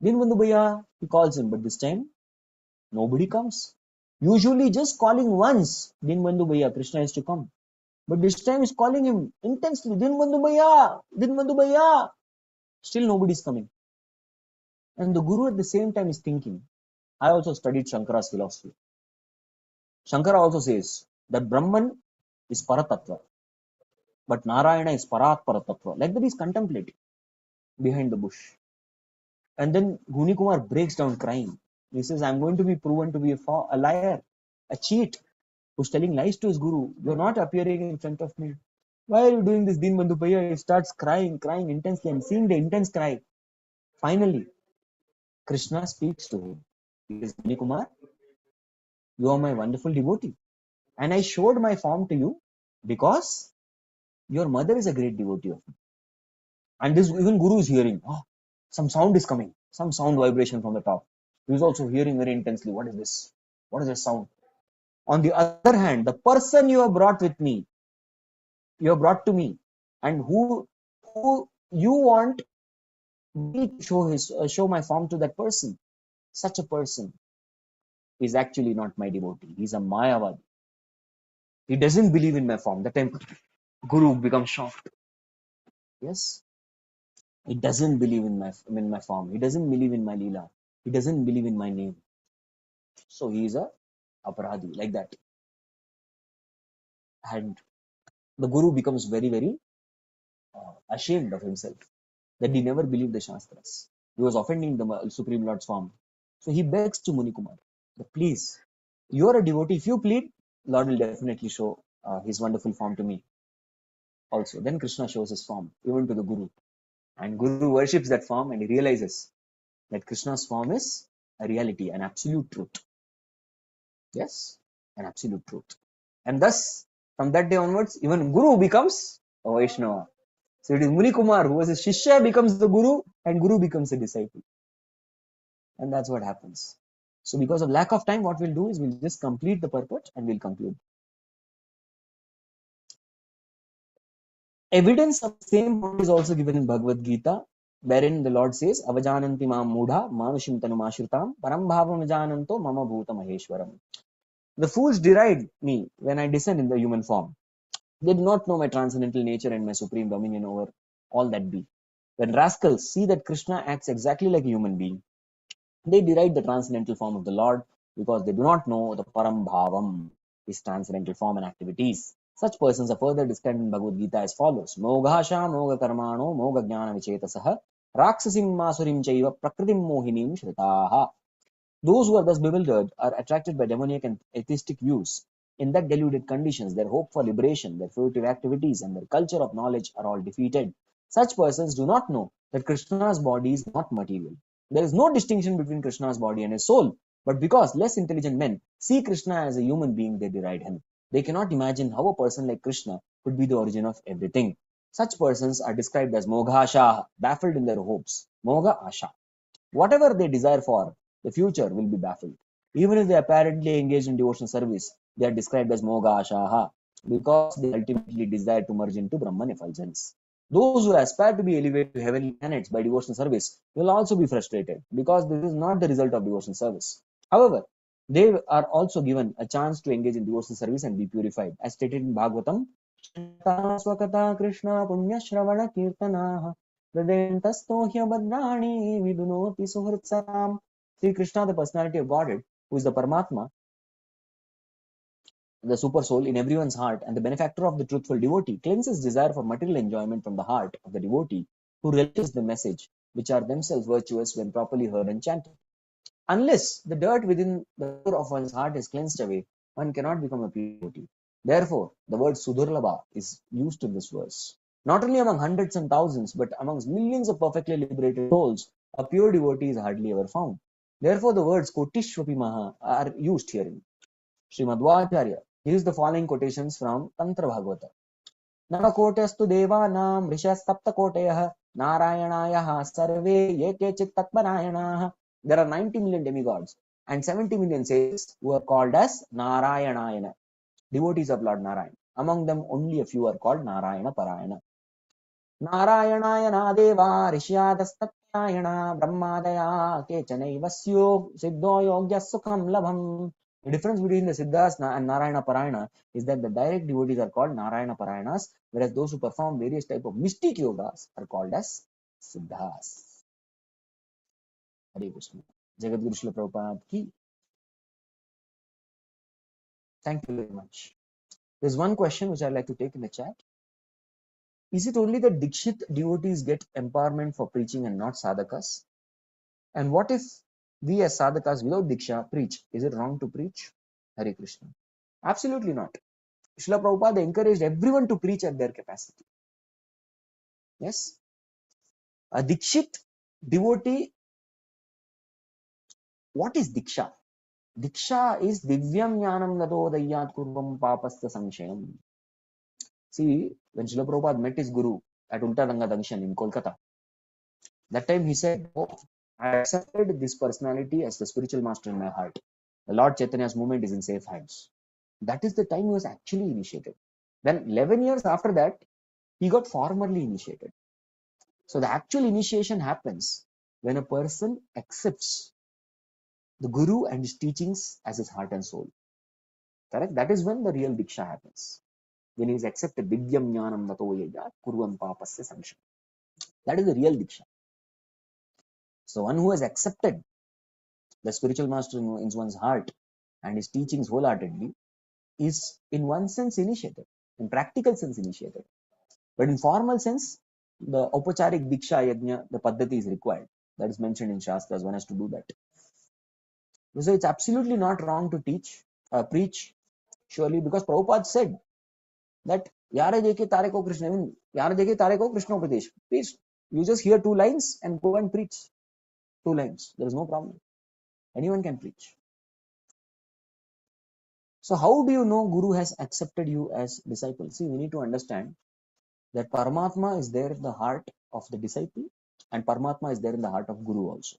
Speaker 16: Dinbandhu Bhaiya. He calls him, but this time nobody comes. Usually just calling once, Dinbandhu Bhaiya, Krishna is to come. But this time he's calling him intensely, Dinbandhu Bhaiya, Dinbandhu Bhaiya. Still nobody is coming. And the Guru at the same time is thinking, I also studied Shankara's philosophy. Shankara also says that Brahman is Paratattva, but Narayana is Parat Paratattva. Like that he's contemplating behind the bush. And then Muni Kumar breaks down crying. He says, I'm going to be proven to be a liar, a cheat, who's telling lies to his Guru. You're not appearing in front of me. Why are you doing this, Dinbandhu Bhaiya? He starts crying intensely. I'm seeing the intense cry. Finally, Krishna speaks to him. He says, Muni Kumar, you are my wonderful devotee. And I showed my form to you because your mother is a great devotee of me. And this even Guru is hearing, some sound is coming, some sound vibration from the top. He is also hearing very intensely, what is this? What is this sound? On the other hand, the person you have brought with me, you have brought to me, and who you want me to show my form to that person, such a person is actually not my devotee. He's a Mayavadi. He doesn't believe in my form. That time Guru becomes shocked. Yes. He doesn't believe in my form. He doesn't believe in my Leela. He doesn't believe in my name. So he is a aparadhi, like that. And the Guru becomes very, very ashamed of himself that he never believed the Shastras. He was offending the Supreme Lord's form. So he begs to Muni Kumar, please, you are a devotee. If you plead, Lord will definitely show his wonderful form to me. Also, then Krishna shows his form even to the Guru. And Guru worships that form and he realizes that Krishna's form is a reality, an absolute truth. Yes, an absolute truth. And thus, from that day onwards, even Guru becomes a Vaishnava. So it is Muni Kumar who was a Shishya becomes the Guru and Guru becomes a disciple. And that's what happens. So because of lack of time, what we'll do is we'll just complete the purport and we'll conclude. Evidence of the same point is also given in Bhagavad Gita, wherein the Lord says, Avajananti mam mudha manushim tanumashritam param bhavam ajananto mama bhuta maheshwaram. The fools deride me when I descend in the human form. They do not know my transcendental nature and my supreme dominion over all that be. When rascals see that Krishna acts exactly like a human being, they deride the transcendental form of the Lord because they do not know the param bhavam, his transcendental form and activities. Such persons are further described in Bhagavad Gita as follows. Moghasha moga karmano moga jnana vichetasaha raksasim masurim chaiva prakritim mohinim shritaha. Those who are thus bewildered are attracted by demoniac and atheistic views. In that deluded conditions, their hope for liberation, their fruitive activities, and their culture of knowledge are all defeated. Such persons do not know that Krishna's body is not material. There is no distinction between Krishna's body and his soul. But because less intelligent men see Krishna as a human being, they deride him. They cannot imagine how a person like Krishna could be the origin of everything. Such persons are described as Moghasha, baffled in their hopes. Mogha Asha. Whatever they desire for, the future will be baffled. Even if they apparently engage in devotional service, they are described as Moga Ashaha because they ultimately desire to merge into Brahman effulgence. Those who aspire to be elevated to heavenly planets by devotional service will also be frustrated because this is not the result of devotional service. However, they are also given a chance to engage in devotional service and be purified. As stated in Bhagavatam, Swakata Krishna Punya Shravana Kirtanaha Hridentastohya Badrani Vidunoti Suhritsam. Sri Krishna, the personality of Godhead, who is the Paramatma, the super soul in everyone's heart and the benefactor of the truthful devotee, cleanses desire for material enjoyment from the heart of the devotee who relishes the message which are themselves virtuous when properly heard and chanted. Unless the dirt within the core of one's heart is cleansed away, one cannot become a pure devotee. Therefore, the word Sudurlabha is used in this verse. Not only among hundreds and thousands, but amongst millions of perfectly liberated souls, a pure devotee is hardly ever found. Therefore, the words Kotishvapi Maha are used herein. Srimad Vacharya gives the following quotations from Tantra Bhagavata. Navakotestu devanam rishas saptakoteyah narayanayaha sarve yekechit tatmarayanaha. There are 90 million demigods and 70 million sages who are called as Narayanayana, devotees of Lord Narayan. Among them, only a few are called Narayana Parayana. Narayanayana deva rishyadastatayana brahmadaya kechanevasyo siddho yogya sukham labham. The difference between the Siddhas and Narayana Parayana is that the direct devotees are called Narayana Parayanas, whereas those who perform various types of mystic yogas are called as Siddhas. Hare Krishna. Jagadguru Srila Prabhupada ki. Thank you very much. There's one question which I'd like to take in the chat. Is it only that Dikshit devotees get empowerment for preaching and not sadhakas? And what if we as sadhakas without Diksha preach? Is it wrong to preach? Hare Krishna. Absolutely not. Srila Prabhupada encouraged everyone to preach at their capacity. Yes. A Dikshit devotee, what is Diksha? Diksha is Divyam Jnanam Nado Dayyat Kurvam Papastha Samshayam. See, when Srila Prabhupada met his guru at Ulta Ranga Junction in Kolkata, that time he said, oh, I accepted this personality as the spiritual master in my heart. The Lord Chaitanya's movement is in safe hands. That is the time he was actually initiated. Then 11 years after that, he got formally initiated. So the actual initiation happens when a person accepts the guru and his teachings as his heart and soul. Correct? That is when the real Diksha happens. When he is accepted, Divyam Jnanam Nato Yaya Kurvam Papasya Samsham. That is the real Diksha. So one who has accepted the spiritual master in one's heart and his teachings wholeheartedly is in one sense initiated, in practical sense initiated. But in formal sense, the Aupacharik Diksha Yajna, the Paddhati is required. That is mentioned in Shastras, one has to do that. So it's absolutely not wrong to preach, surely, because Prabhupada said that Yara Deke Tare Ko Krishna, Yara Deke Tare Ko Krishna Upadesh. Please, you just hear 2 lines and go and preach. 2 lines. There is no problem. Anyone can preach. So how do you know Guru has accepted you as disciple? See, we need to understand that Paramatma is there in the heart of the disciple and Paramatma is there in the heart of Guru also.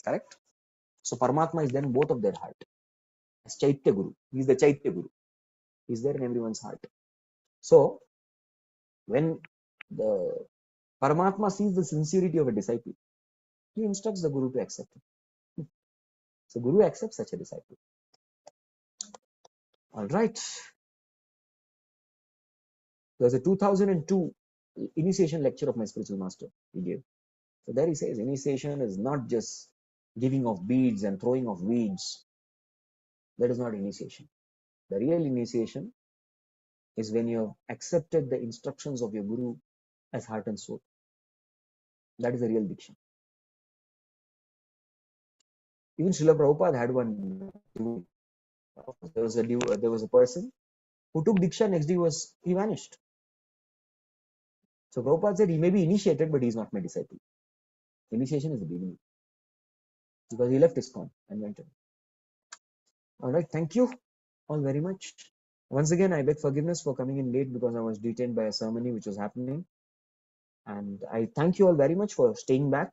Speaker 16: Correct? So Paramatma is there in both of their heart. As Chaitya Guru. He is the Chaitya Guru. He is there in everyone's heart. So when the Paramatma sees the sincerity of a disciple, he instructs the Guru to accept him. So Guru accepts such a disciple. All right. There was a 2002 initiation lecture of my spiritual master he gave. So there he says initiation is not just giving of beads and throwing of weeds. That is not initiation. The real initiation is when you have accepted the instructions of your Guru as heart and soul. That is the real Diksha. Even Srila Prabhupada had one. There was a person who took Diksha, next day he vanished. So Prabhupada said he may be initiated, but he is not my disciple. Initiation is the beginning. Because he left ISKCON and went in. All right, thank you all very much. Once again, I beg forgiveness for coming in late because I was detained by a ceremony which was happening. And I thank you all very much for staying back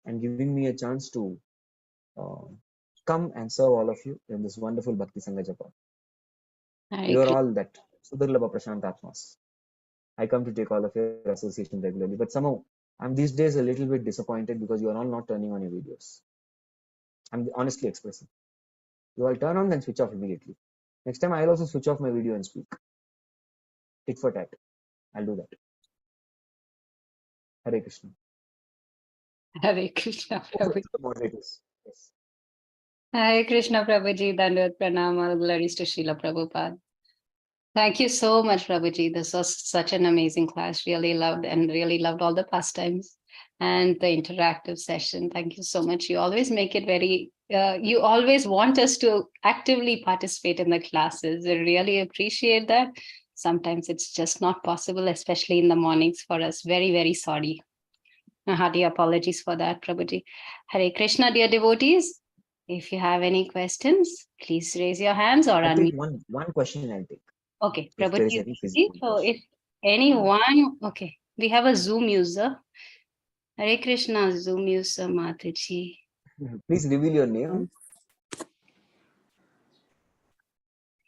Speaker 16: and giving me a chance to come and serve all of you in this wonderful Bhakti Sangha Japa. You are all that Sudurlabha Prashantatmas. I come to take all of your association regularly, but somehow I'm these days a little bit disappointed because you are all not turning on your videos. I'm honestly expressing. You all turn on then switch off immediately. Next time I'll also switch off my video and speak. Tit for tat. I'll do that. Hare Krishna.
Speaker 5: Hare Krishna, Prabhuji.
Speaker 16: Moderators. Yes.
Speaker 5: Hare Krishna, Prabhuji. Dandavat Pranam. All glories to Srila Prabhupada. Thank you so much, Prabhuji. This was such an amazing class. Really loved all the pastimes.
Speaker 6: and the interactive session. Thank you so much. You always make it very, you always want us to actively participate in the classes. I really appreciate that. Sometimes it's just not possible, especially in the mornings for us. Very, very sorry. Hearty apologies for that, Prabhuji. Hare Krishna, dear devotees. If you have any questions, please raise your hands or
Speaker 16: I'll take
Speaker 6: unmute.
Speaker 16: one question I'll take.
Speaker 6: Okay,
Speaker 16: If there is
Speaker 6: Prabhuji.
Speaker 16: any physical
Speaker 6: So
Speaker 16: question.
Speaker 6: if anyone, okay, we have a Zoom user. Hare Krishna, Zoom user, Mataji.
Speaker 16: Please reveal your name.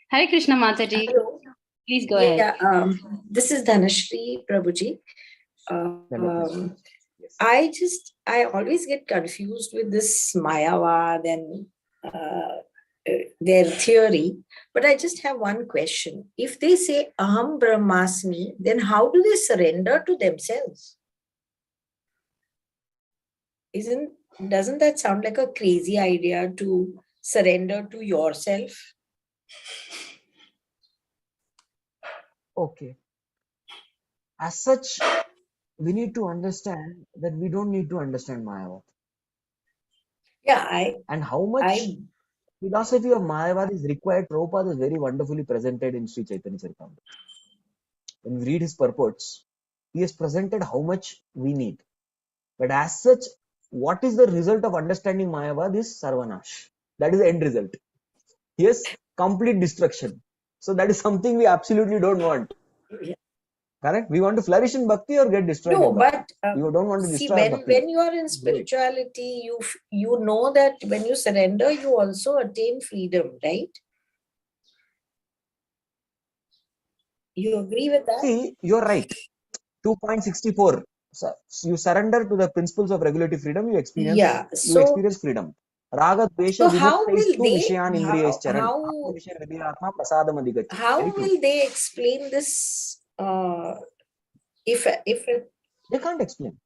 Speaker 6: Hare Krishna, Mataji.
Speaker 18: Hello.
Speaker 6: Please go ahead.
Speaker 18: Yeah, this is Dhanashri Prabhuji. I always get confused with this Mayavad and their theory, but I just have one question. If they say Aham Brahmasmi, then how do they surrender to themselves? Doesn't that sound like a crazy idea to surrender to yourself?
Speaker 16: Okay. As such, we need to understand that we don't need to understand Mayavad.
Speaker 18: Yeah,
Speaker 16: and how much philosophy of Mayavad is required, Prabhupada is very wonderfully presented in Sri Chaitanya Charitamrita. When we read his purports, he has presented how much we need. But as such, what is the result of understanding Mayavad is Sarvanash. That is the end result. Yes, complete destruction. So that is something we absolutely don't want. Correct? We want to flourish in bhakti or get destroyed in bhakti. You don't want to
Speaker 18: see,
Speaker 16: destroy bhakti.
Speaker 18: when you are in spirituality, you know that when you surrender, you also attain freedom, right? You agree with that?
Speaker 16: See, you're right. 2.64. So you surrender to the principles of regulative freedom, you experience freedom. Raga Dvesha Vimukhtaistu Vishayan Indriyesh Charan.
Speaker 18: How will they explain this? If
Speaker 16: they can't explain.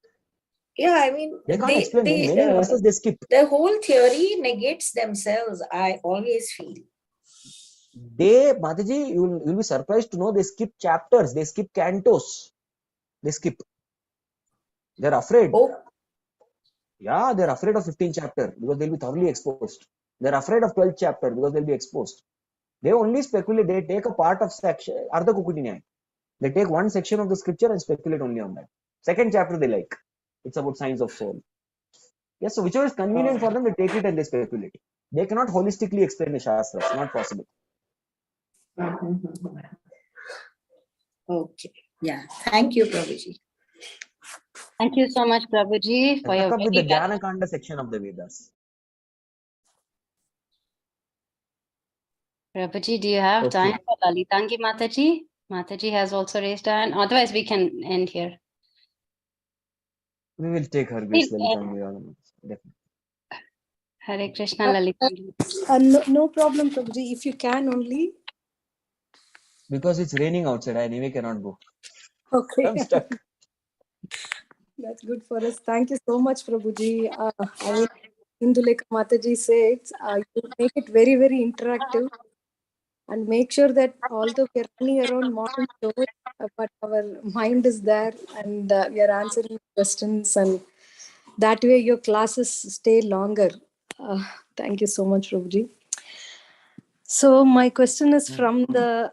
Speaker 18: Yeah, I mean,
Speaker 16: they can't explain. In many verses they skip.
Speaker 18: The whole theory negates themselves, I always feel.
Speaker 16: Mataji, you'll be surprised to know they skip chapters, they skip cantos. They skip. They're afraid. Yeah, they're afraid of 15th chapter because they'll be thoroughly exposed. They're afraid of 12th chapter because they'll be exposed. They only speculate. They take a part of section, Ardha Kukuti. They take one section of the scripture and speculate only on that. Second chapter they like. It's about signs of soul. Yes, so whichever is convenient for them, they take it and they speculate. They cannot holistically explain the Shastras. Not possible.
Speaker 18: Okay. Yeah. Thank you, Prabhuji.
Speaker 6: Thank you so much, Prabhuji, for your
Speaker 16: up with the Jnana Kanda section of the Vedas.
Speaker 6: Prabhuji, do you have time for Lalitangi Mataji? Mataji has also raised her hand. Otherwise, we can end here.
Speaker 16: We will take her grace, Lalitangi.
Speaker 6: Hare Krishna, Lalitangi.
Speaker 19: No problem, Prabhuji. If you can only.
Speaker 16: Because it's raining outside, I anyway cannot go.
Speaker 19: Okay.
Speaker 16: I'm stuck.
Speaker 19: That's good for us. Thank you so much, Prabhuji. I mean, Indulekha Mataji says, you make it very, very interactive and make sure that although we're running around morning shows, but our mind is there and we are answering questions, and that way your classes stay longer. Thank you so much, Prabhuji. So my question is from the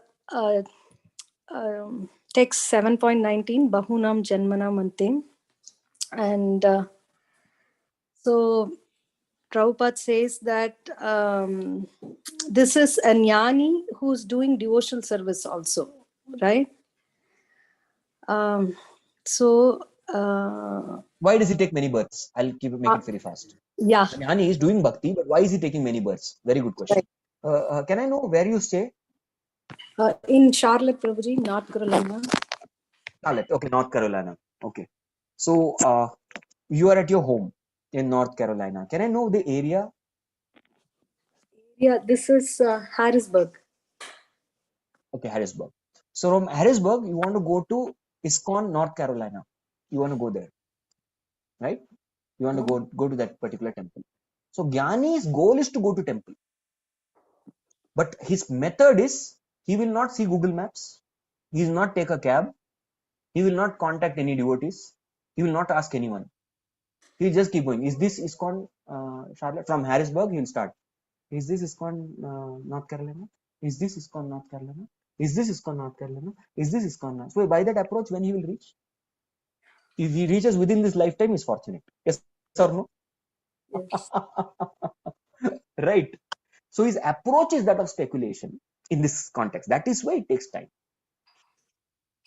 Speaker 19: text 7.19, Bahunam Janmanam Antim. And so Prabhupada says that this is a jnani who's doing devotional service also, right?
Speaker 16: Why does he take many births? I'll make it very fast.
Speaker 19: Yeah.
Speaker 16: Jnani is doing bhakti, but why is he taking many births? Very good question. Right. Can I know where you stay?
Speaker 19: In Charlotte, Prabhuji, North Carolina.
Speaker 16: Charlotte, okay, North Carolina. Okay. So you are at your home in North Carolina. Can I know the area?
Speaker 19: Yeah, this is Harrisburg.
Speaker 16: Okay, Harrisburg. So from Harrisburg, you want to go to ISKCON, North Carolina. You want to go there, right? You want to go to that particular temple. So Jnani's goal is to go to temple. But his method is, he will not see Google Maps. He will not take a cab. He will not contact any devotees. He will not ask anyone. He'll just keep going. Is this ISKCON Charlotte from Harrisburg? He'll start. Is this ISKCON North Carolina? Is this ISKCON North Carolina? Is this ISKCON North Carolina? Is this ISKCON North? So by that approach, when he will reach, if he reaches within this lifetime, is fortunate. Yes or no?
Speaker 19: Yes.
Speaker 16: Right. So his approach is that of speculation in this context. That is why it takes time.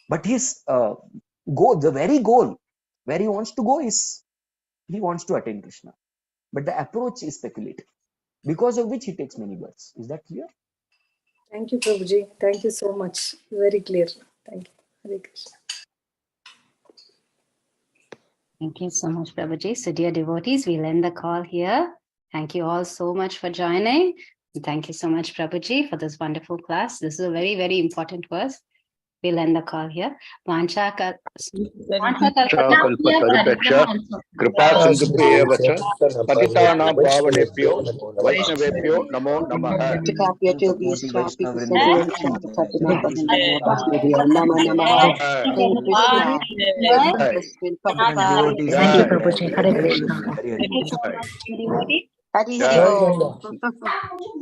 Speaker 16: But his goal, the very goal where he wants to go is he wants to attain Krishna. But the approach is speculative, because of which he takes many births. Is that clear?
Speaker 19: Thank you, Prabhuji. Thank you so much. Very clear. Thank you. Hare Krishna.
Speaker 6: Thank you so much, Prabhuji. So dear devotees, we'll end the call here. Thank you all so much for joining. And thank you so much, Prabhuji, for this wonderful class. This is a very, very important verse. We'll end the call here.
Speaker 20: कृपा सिंधुभ्यः पतितानां पावनेभ्यो वैष्णवेभ्यो नमो नमः।
Speaker 1: Thank you, Prabhuji. Hare Krishna.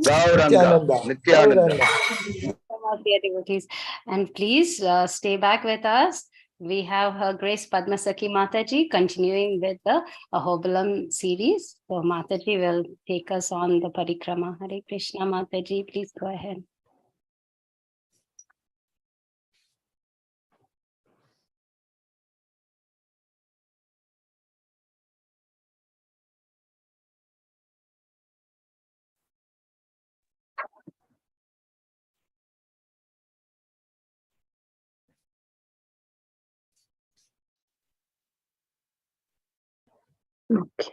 Speaker 20: Gauranga, Nityananda.
Speaker 6: Dear devotees, and please stay back with us. We have Her Grace Padmasakhi Mataji continuing with the Ahobilam series. So Mataji will take us on the Parikrama. Hare Krishna, Mataji, please go ahead.
Speaker 1: Okay.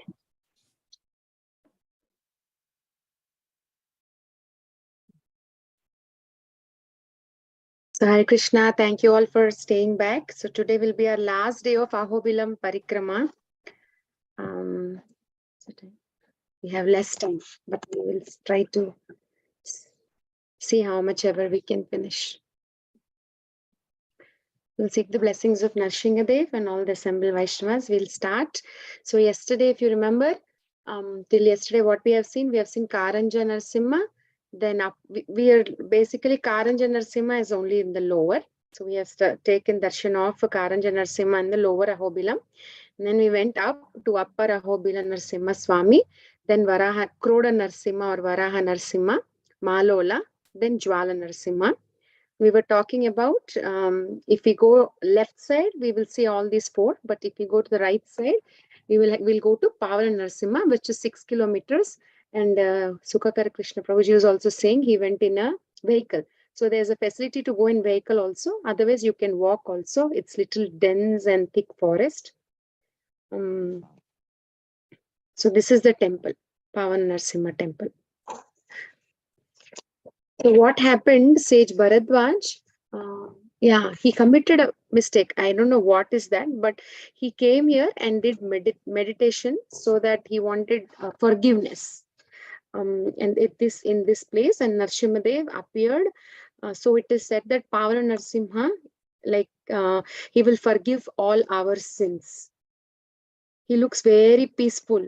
Speaker 1: So Hare Krishna, thank you all for staying back. So today will be our last day of Ahobilam Parikrama. We have less time, but we will try to see how much ever we can finish. We'll seek the blessings of Narsinghadev and all the assembled Vaishnavas. We'll start. So yesterday, if you remember, till yesterday, what we have seen Karanja Narsimha. Then we are basically Karanja Narsimha is only in the lower. So we have taken darshan of Karanja Narsimha in the lower Ahobilam. And then we went up to upper Ahobilam Narsimha Swami. Then Varaha Kroda Narsimha or Varaha Narsimha, Malola, then Jwala Narsimha. We were talking about if we go left side, we will see all these four. But if we go to the right side, we'll go to Pavala Narsimha, which is 6 kilometers. And Sukhakara Krishna Prabhuji was also saying he went in a vehicle. So there's a facility to go in vehicle also. Otherwise, you can walk also. It's little dense and thick forest. So this is the temple, Pavan Narsimha temple. So what happened, Sage Bharadwaj, he committed a mistake. I don't know what is that, but he came here and did meditation so that he wanted forgiveness. And in this place, and Narsimhadev appeared. So it is said that Pavana Narsimha, he will forgive all our sins. He looks very peaceful.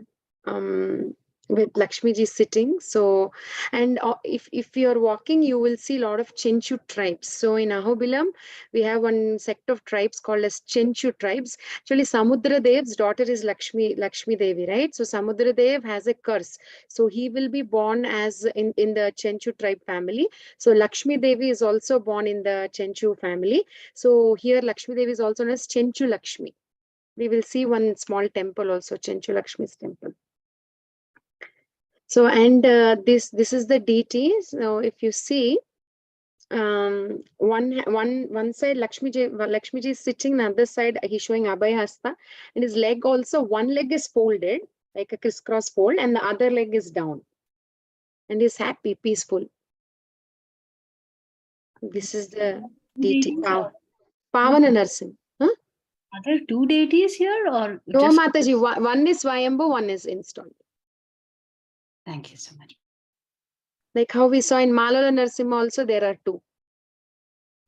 Speaker 1: With Lakshmi ji sitting. So, and if you are walking, you will see a lot of Chenchu tribes. So in Ahobilam, we have one sect of tribes called as Chenchu tribes. Actually, Samudra Dev's daughter is Lakshmi Devi, right? So Samudra Dev has a curse. So he will be born as in the Chenchu tribe family. So Lakshmi Devi is also born in the Chenchu family. So here Lakshmi Devi is also known as Chenchu Lakshmi. We will see one small temple also, Chenchu Lakshmi's temple. So, and this is the deity. So if you see, one side Lakshmi ji is sitting, the other side he's showing Abhay Hasta, and his leg also, one leg is folded like a crisscross fold, and the other leg is down, and he's happy, peaceful. This is the deity. Pavana Narsim.
Speaker 6: Are there two deities here, or
Speaker 1: no, Mataji? One is Swayambhu, one is installed.
Speaker 6: Thank you so much.
Speaker 1: Like how we saw in Malola Narsimha also, there are two.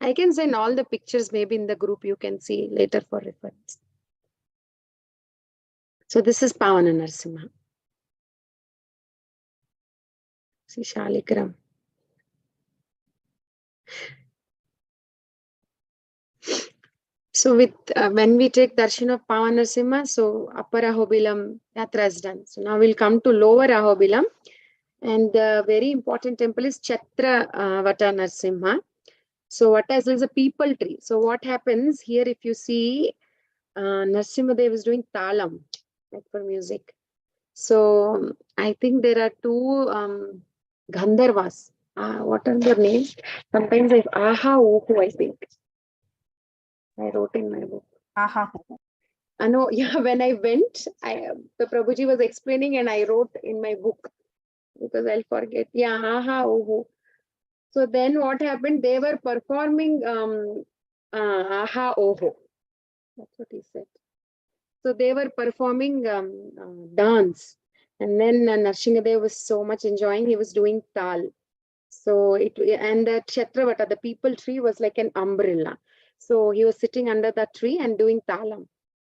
Speaker 1: I can send all the pictures maybe in the group, you can see later for reference.
Speaker 21: So this is Pavana Narasimha. See Shalikram. So with when we take darshan of Pavana Narasimha, so Upper Ahobilam Yatra is done. So now we'll come to Lower Ahobilam, and the very important temple is Chhatra Vata Narasimha. So Vata is a people tree. So what happens here, if you see, Narasimha Dev is doing talam, like for music. So I think there are two Gandharvas. What are their names? Sometimes Aha Uhu, I think. I wrote in my book.
Speaker 14: Aha.
Speaker 21: No, yeah, when I went, the Prabhuji was explaining and I wrote in my book because I'll forget. Yeah, Aha Uhu. So then what happened? They were performing Aha Oho. That's what he said. So they were performing dance. And then Narasimhadev was so much enjoying. He was doing tal. So and the Chhatravata, the people tree, was like an umbrella. So he was sitting under that tree and doing talam.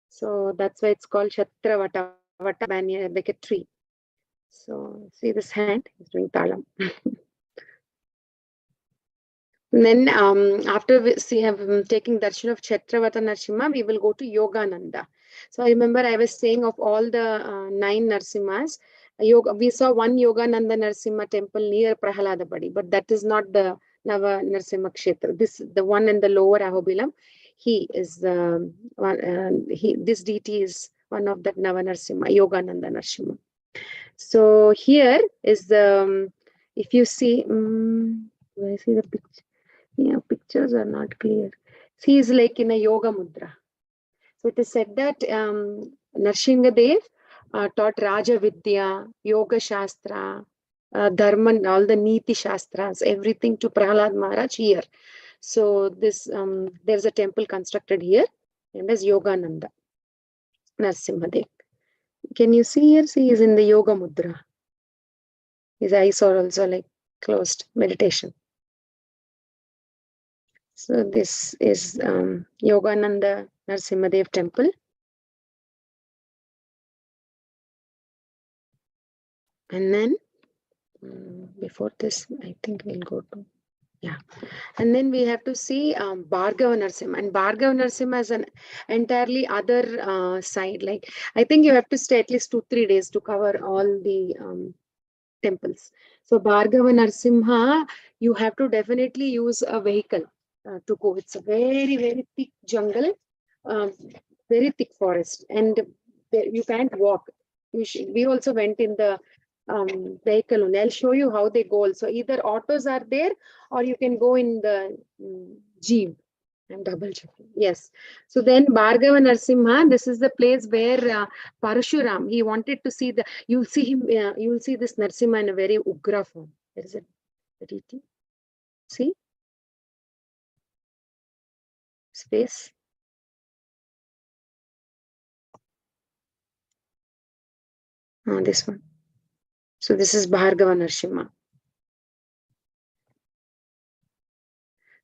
Speaker 21: So that's why it's called Chhatravata, Vata, like a tree. So see this hand, he's doing talam. And then after we taking darshan of Chhatravata Narasimha, we will go to Yogananda. So I remember I was saying of all the 9 Narasimhas, we saw one Yogananda Narasimha temple near Prahaladapadi, but that is not the Nava Narasimha Kshetra. This the one in the Lower Ahobilam. He is this deity is one of that Nava Narasimha, Yogananda Narasimha. So here is the if you see, where I see the picture. Yeah, pictures are not clear. He is like in a yoga mudra. So it is said that Narasimhadev taught Raja Vidya, Yoga Shastra, Dharma, all the Niti Shastras, everything to Prahlad Maharaj here. So this there's a temple constructed here, named as Yogananda Narasimhadev. Can you see here? See, he is in the yoga mudra. His eyes are also like closed, meditation. So this is Yogananda Narasimhadev temple. And then before this, I think we'll go to, yeah. And then we have to see Bhargava Narasimha. And Bhargava Narasimha is an entirely other side. Like, I think you have to stay at least 2-3 days to cover all the temples. So Bhargava Narasimha, you have to definitely use a vehicle to go. It's a very, very thick jungle, very thick forest, and you can't walk. We also went in the vehicle only. I'll show you how they go. So either autos are there or you can go in the jeep. I'm double checking. Yes. So then Bhargava Narasimha, this is the place where Parashuram, he wanted to see you'll see him, you'll see this Narasimha in a very Ugra form. There is a deity. See? Space. This one. So this is Bhargava Narasimha.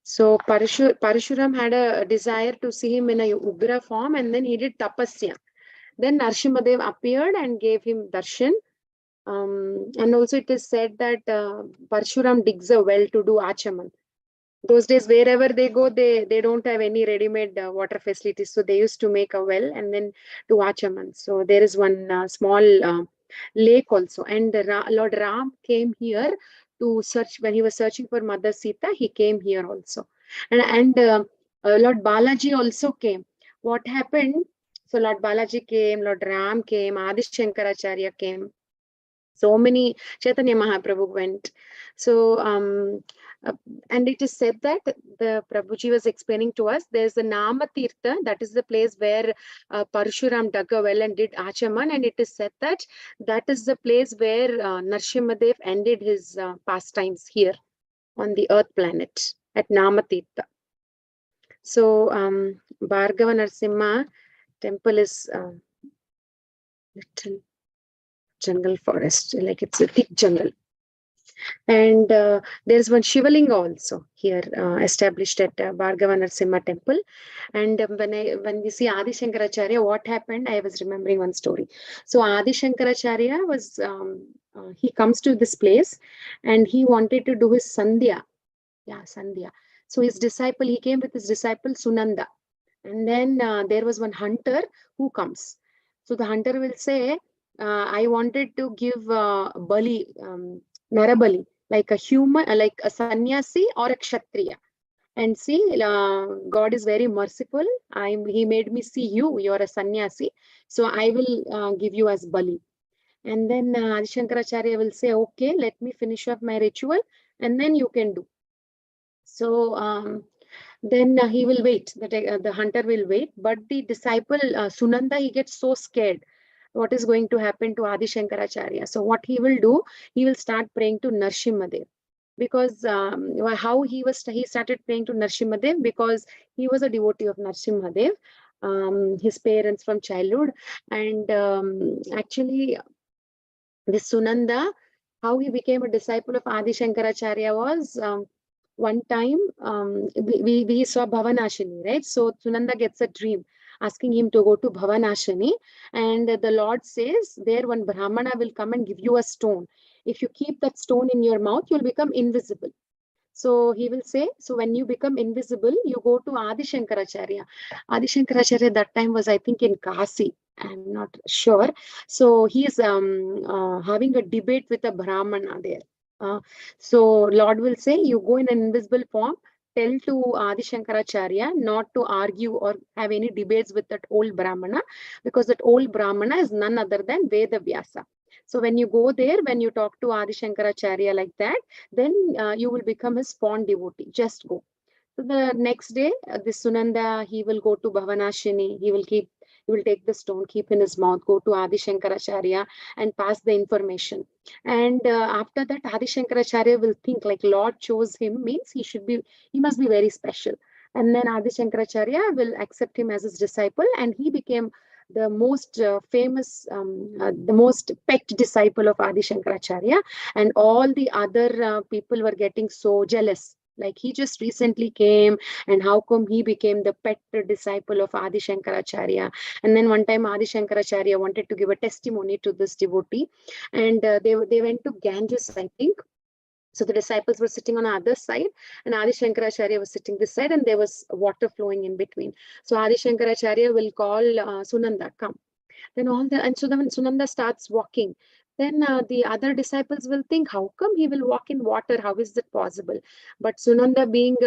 Speaker 21: So Parashuram had a desire to see him in a Ugra form, and then he did tapasya. Then Narasimhadev appeared and gave him darshan. And also it is said that Parshuram digs a well to do achaman. Those days, wherever they go, they don't have any ready-made water facilities. So they used to make a well and then do achaman. So there is one small lake also. And Lord Ram came here to search. When he was searching for Mother Sita, he came here also. And Lord Balaji also came. What happened? So Lord Balaji came, Lord Ram came, Adi Shankaracharya came. So many, Chaitanya Mahaprabhu went. So, and it is said that the Prabhuji was explaining to us, there's the Nama Tirtha, that is the place where Parshuram dug a well and did Achaman. And it is said that that is the place where Narasimhadev ended his pastimes here on the earth planet at Nama Tirtha. So, Bhargava Narasimha temple is little jungle forest, like it's a thick jungle. And there's one Shivalinga also here established at Bhargava Narasimha temple. And when we see Adi Shankaracharya, what happened? I was remembering one story. So Adi Shankaracharya was, he comes to this place and he wanted to do his Sandhya. Yeah, Sandhya. So his disciple, he came with his disciple Sunanda. And then there was one hunter who comes. So the hunter will say, I wanted to give Bali, Narabali, like a human, like a sannyasi or a kshatriya. And see, God is very merciful. He made me see you, you're a sannyasi. So I will give you as Bali. And then Adi Shankaracharya will say, okay, let me finish off my ritual and then you can do. So then he will wait, the hunter will wait, but the disciple Sunanda, he gets so scared. What is going to happen to Adi Shankaracharya? So what he will do, he will start praying to Narsimhadev. Because how he started praying to Narsimhadev, because he was a devotee of Narsimhadev, his parents from childhood. And actually, this Sunanda, how he became a disciple of Adi Shankaracharya was, one time we saw Bhavanashini, right? So Sunanda gets a dream asking him to go to Bhavanashini, and the Lord says there one Brahmana will come and give you a stone. If you keep that stone in your mouth, you'll become invisible. So he will say, so when you become invisible, you go to Adi Shankaracharya. Adi Shankaracharya that time was, I think, in Kasi. I'm not sure. So he is having a debate with a Brahmana there. So Lord will say, you go in an invisible form, tell to Adi Shankaracharya not to argue or have any debates with that old Brahmana, because that old Brahmana is none other than Veda Vyasa. So when you go there, when you talk to Adi Shankaracharya like that, then you will become his fond devotee. Just go. So the next day, this Sunanda, he will go to Bhavanashini. He will take the stone, keep in his mouth, go to Adi Shankaracharya and pass the information. And after that, Adi Shankaracharya will think like Lord chose him, means he must be very special. And then Adi Shankaracharya will accept him as his disciple, and he became the most famous, the most pet disciple of Adi Shankaracharya. And all the other people were getting so jealous. Like he just recently came, and how come he became the pet disciple of Adi Shankaracharya? And then one time Adi Shankaracharya wanted to give a testimony to this devotee, and they went to Ganges, I think. So the disciples were sitting on the other side, and Adi Shankaracharya was sitting this side, and there was water flowing in between. So Adi Shankaracharya will call Sunanda, come. Then so then when Sunanda starts walking, then the other disciples will think, how come he will walk in water? How is that possible? But Sunanda, being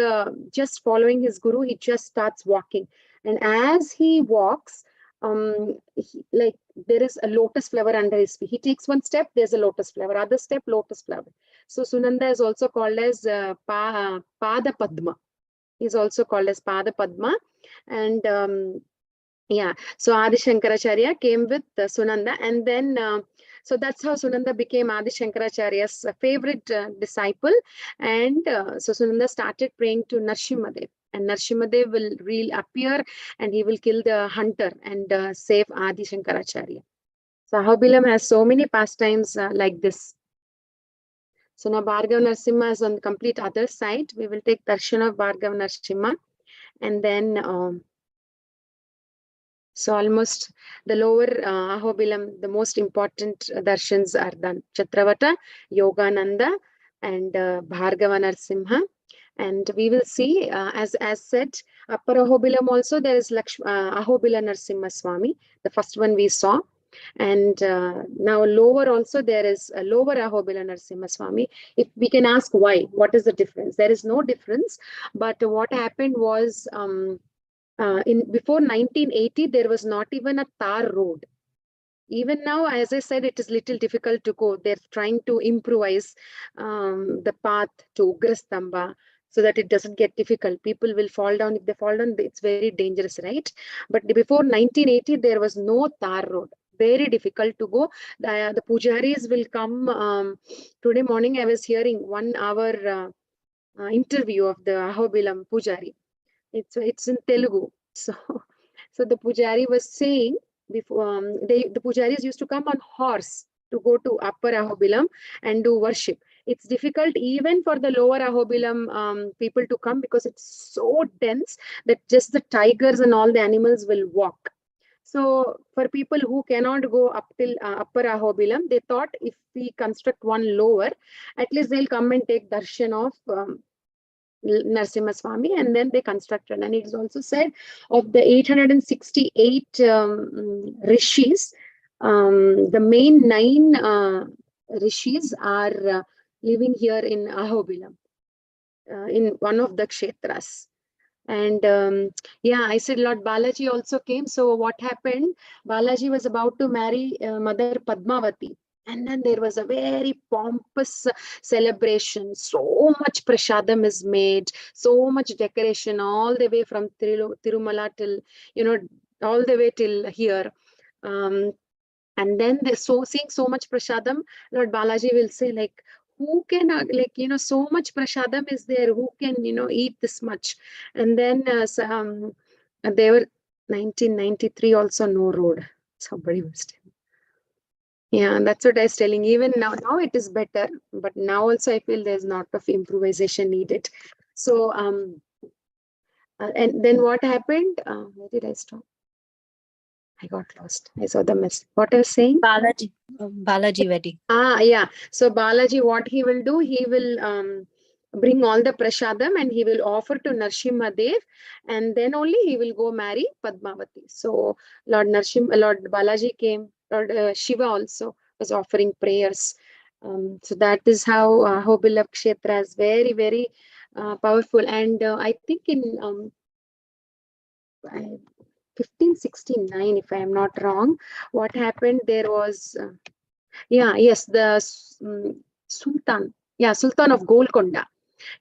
Speaker 21: just following his guru, he just starts walking. And as he walks, like there is a lotus flower under his feet. He takes one step, there's a lotus flower. Other step, lotus flower. So Sunanda is also called as Pada Padma. He's also called as Pada Padma. And yeah, so Adi Shankaracharya came with Sunanda, and then so that's how Sunanda became Adi Shankaracharya's favorite disciple. And so Sunanda started praying to Narsimhadev, and Narsimhadev will really appear, and he will kill the hunter and save Adi Shankaracharya. So Ahobilam has so many pastimes like this. So now Bhargav Narasimha is on the complete other side. We will take darshan of Bhargav Narasimha, and then so almost the lower Ahobilam, the most important darshans are done. Chatravata, Yogananda, and Bhargava Narasimha. And we will see, as said, Upper Ahobilam also there is Ahobila Narasimha Swami, the first one we saw. And now lower also there is a lower Ahobila Narasimha Swami. If we can ask why, what is the difference? There is no difference, but what happened was, before 1980, there was not even a tar road. Even now, as I said, it is little difficult to go. They're trying to improvise the path to Ugrastamba so that it doesn't get difficult. People will fall down. If they fall down, it's very dangerous, right? But before 1980, there was no tar road. Very difficult to go. The pujaris will come. Today morning, I was hearing 1 hour interview of the Ahobilam pujari. It's in Telugu. So the pujari was saying before the pujaris used to come on horse to go to Upper Ahobilam and do worship. it's difficult even for the lower Ahobilam people to come, because it's so dense that just the tigers and all the animals will walk. So for people who cannot go up till upper Ahobilam, they thought if we construct one lower, at least they'll come and take darshan of Narasimha Swami, and then they constructed. And it is also said of the 868 rishis, the main 9 rishis are living here in Ahobilam, in one of the kshetras. And yeah, I said Lord Balaji also came. So what happened? Balaji was about to marry Mother Padmavati. And then there was a very pompous celebration. So much prasadam is made, so much decoration, all the way from Tirumala till, all the way till here. And then seeing so much prasadam, Lord Balaji will say, like, who can, so much prasadam is there, who can, eat this much? And then they were 1993 also no road. Somebody was telling. Yeah, that's what I was telling. Even now it is better, but now also I feel there's not of improvisation needed. So, and then what happened? Where did I stop? I got lost. I saw the mess. What I was saying?
Speaker 11: Balaji wedding.
Speaker 21: Yeah. So Balaji, what he will do? He will bring all the prasadam and he will offer to Narasimha Dev, and then only he will go marry Padmavati. So Lord Balaji came. Lord Shiva also was offering prayers. So that is how Ahobilam Kshetra is very, very powerful. And I think in 1569, if I am not wrong, what happened? There was, the Sultan of Golconda.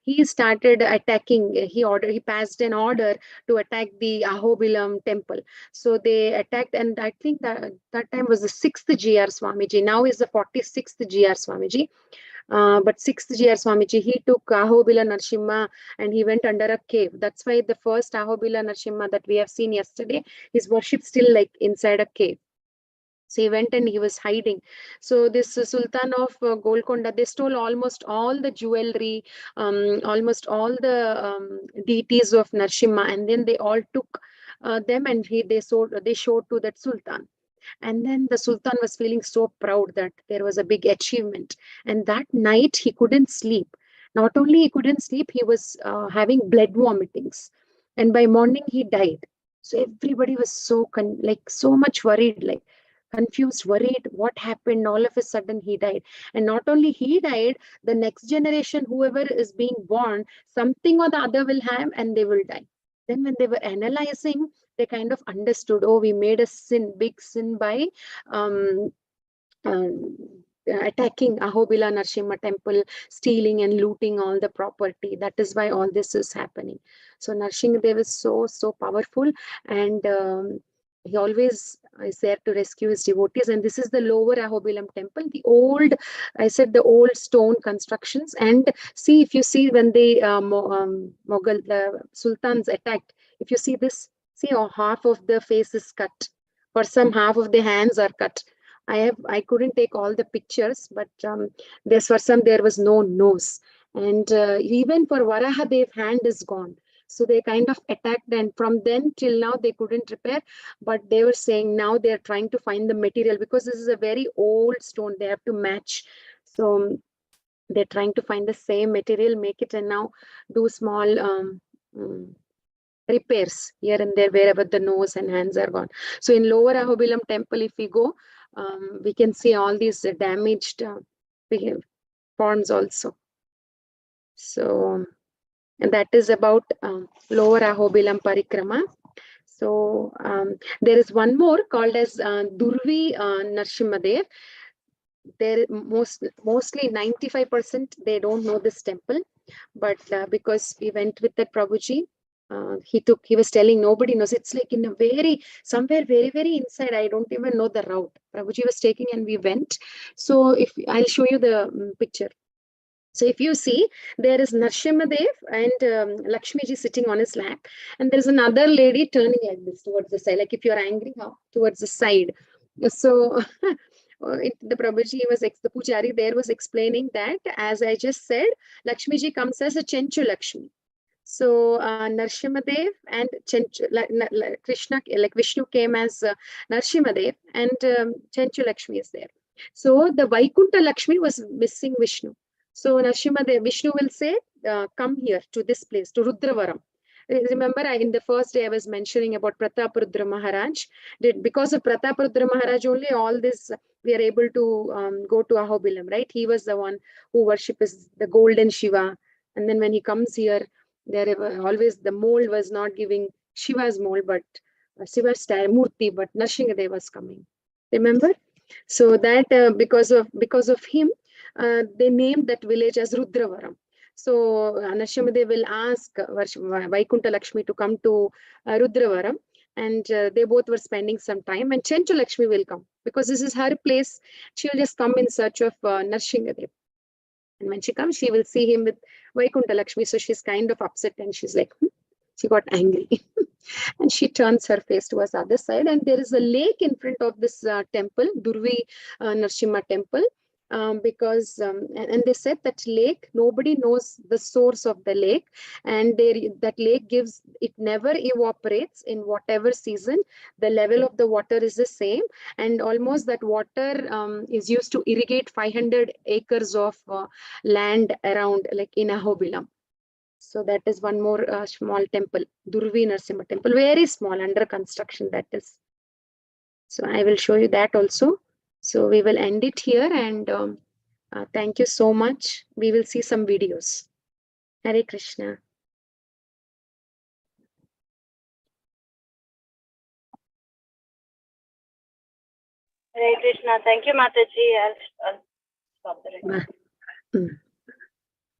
Speaker 21: He started attacking. He passed an order to attack the Ahobilam temple. So they attacked, and I think that time was the 6th GR Swamiji. Now is the 46th GR Swamiji. But 6th GR Swamiji, he took Ahobila Narasimha and he went under a cave. That's why the first Ahobila Narasimha that we have seen yesterday, his worship still like inside a cave. So he went and he was hiding. So this Sultan of Golconda, they stole almost all the jewelry, almost all the deities of Narasimha, and then they all took them and they showed to that Sultan. And then the Sultan was feeling so proud that there was a big achievement. And that night he couldn't sleep. Not only he couldn't sleep, he was having blood vomitings. And by morning he died. So everybody was so much worried, like confused, worried, what happened? All of a sudden he died. And not only he died, the next generation, whoever is being born, something or the other will have and they will die. Then when they were analyzing, they kind of understood, oh, we made a big sin by attacking Ahobila Narasimha temple, stealing and looting all the property. That is why all this is happening. So Narasimha Dev is so powerful, and he always is there to rescue his devotees. And this is the lower Ahobilam temple, the old stone constructions. And see, if you see when the Mughal, the sultans attacked, if you see this, see, half of the face is cut. For some, half of the hands are cut. I couldn't take all the pictures, but for some there was no nose. And even for Varahadev, hand is gone. So they kind of attacked, and from then till now they couldn't repair. But they were saying now they're trying to find the material, because this is a very old stone. They have to match. So they're trying to find the same material, make it, and now do small repairs here and there wherever the nose and hands are gone. So in lower Ahobilam temple, if we go, we can see all these damaged forms also. So, and that is about lower Ahobilam Parikrama. So there is one more called as Durvi Narasimha Dev. There mostly 95% they don't know this temple, but because we went with that Prabhuji, he was telling nobody knows. It's like in a somewhere very, very inside. I don't even know the route. Prabhuji was taking and we went. So I'll show you the picture. So if you see, there is Narasimha Dev and Lakshmiji sitting on his lap, and there's another lady turning like this towards the side, like if you're angry, towards the side. So The Prabhuji the Pujari there was explaining that, as I just said, Lakshmi ji comes as a Chenchu Lakshmi. So Narsimadev and Krishna, like Vishnu came as Narsimadev, and Chenchu Lakshmi is there. So the Vaikunta Lakshmi was missing Vishnu. So Narsimadev, Vishnu will say, come here to this place, to Rudravaram. Remember, in the first day I was mentioning about Prataparudra Maharaj. Because of Prataparudra Maharaj only, all this we are able to go to Ahobilam, right? He was the one who worships the golden Shiva. And then when he comes here, there always the mold was not giving Shiva's mold, but Shiva's Murti, but Narsingadev was coming. Remember? So that because of him, they named that village as Rudravaram. So Narsimadev will ask Vaikunta Lakshmi to come to Rudravaram, and they both were spending some time, and Chenchu Lakshmi will come because this is her place. She will just come in search of Narsingadev. And when she comes, she will see him with Vaikunta Lakshmi. So she's kind of upset and she's like, she got angry. And she turns her face towards the other side. And there is a lake in front of this temple, Durvi Narsimha temple. Because and they said that lake, nobody knows the source of the lake, and that lake gives, it never evaporates in whatever season. The level of the water is the same, and almost that water is used to irrigate 500 acres of land around, like in Ahobilam. So that is one more small temple, Durvi Narsimha temple, very small, under construction that is. So I will show you that also. So we will end it here, and thank you so much. We will see some videos. Hare Krishna.
Speaker 2: Hare Krishna. Thank you, Mataji. I'll stop the recording.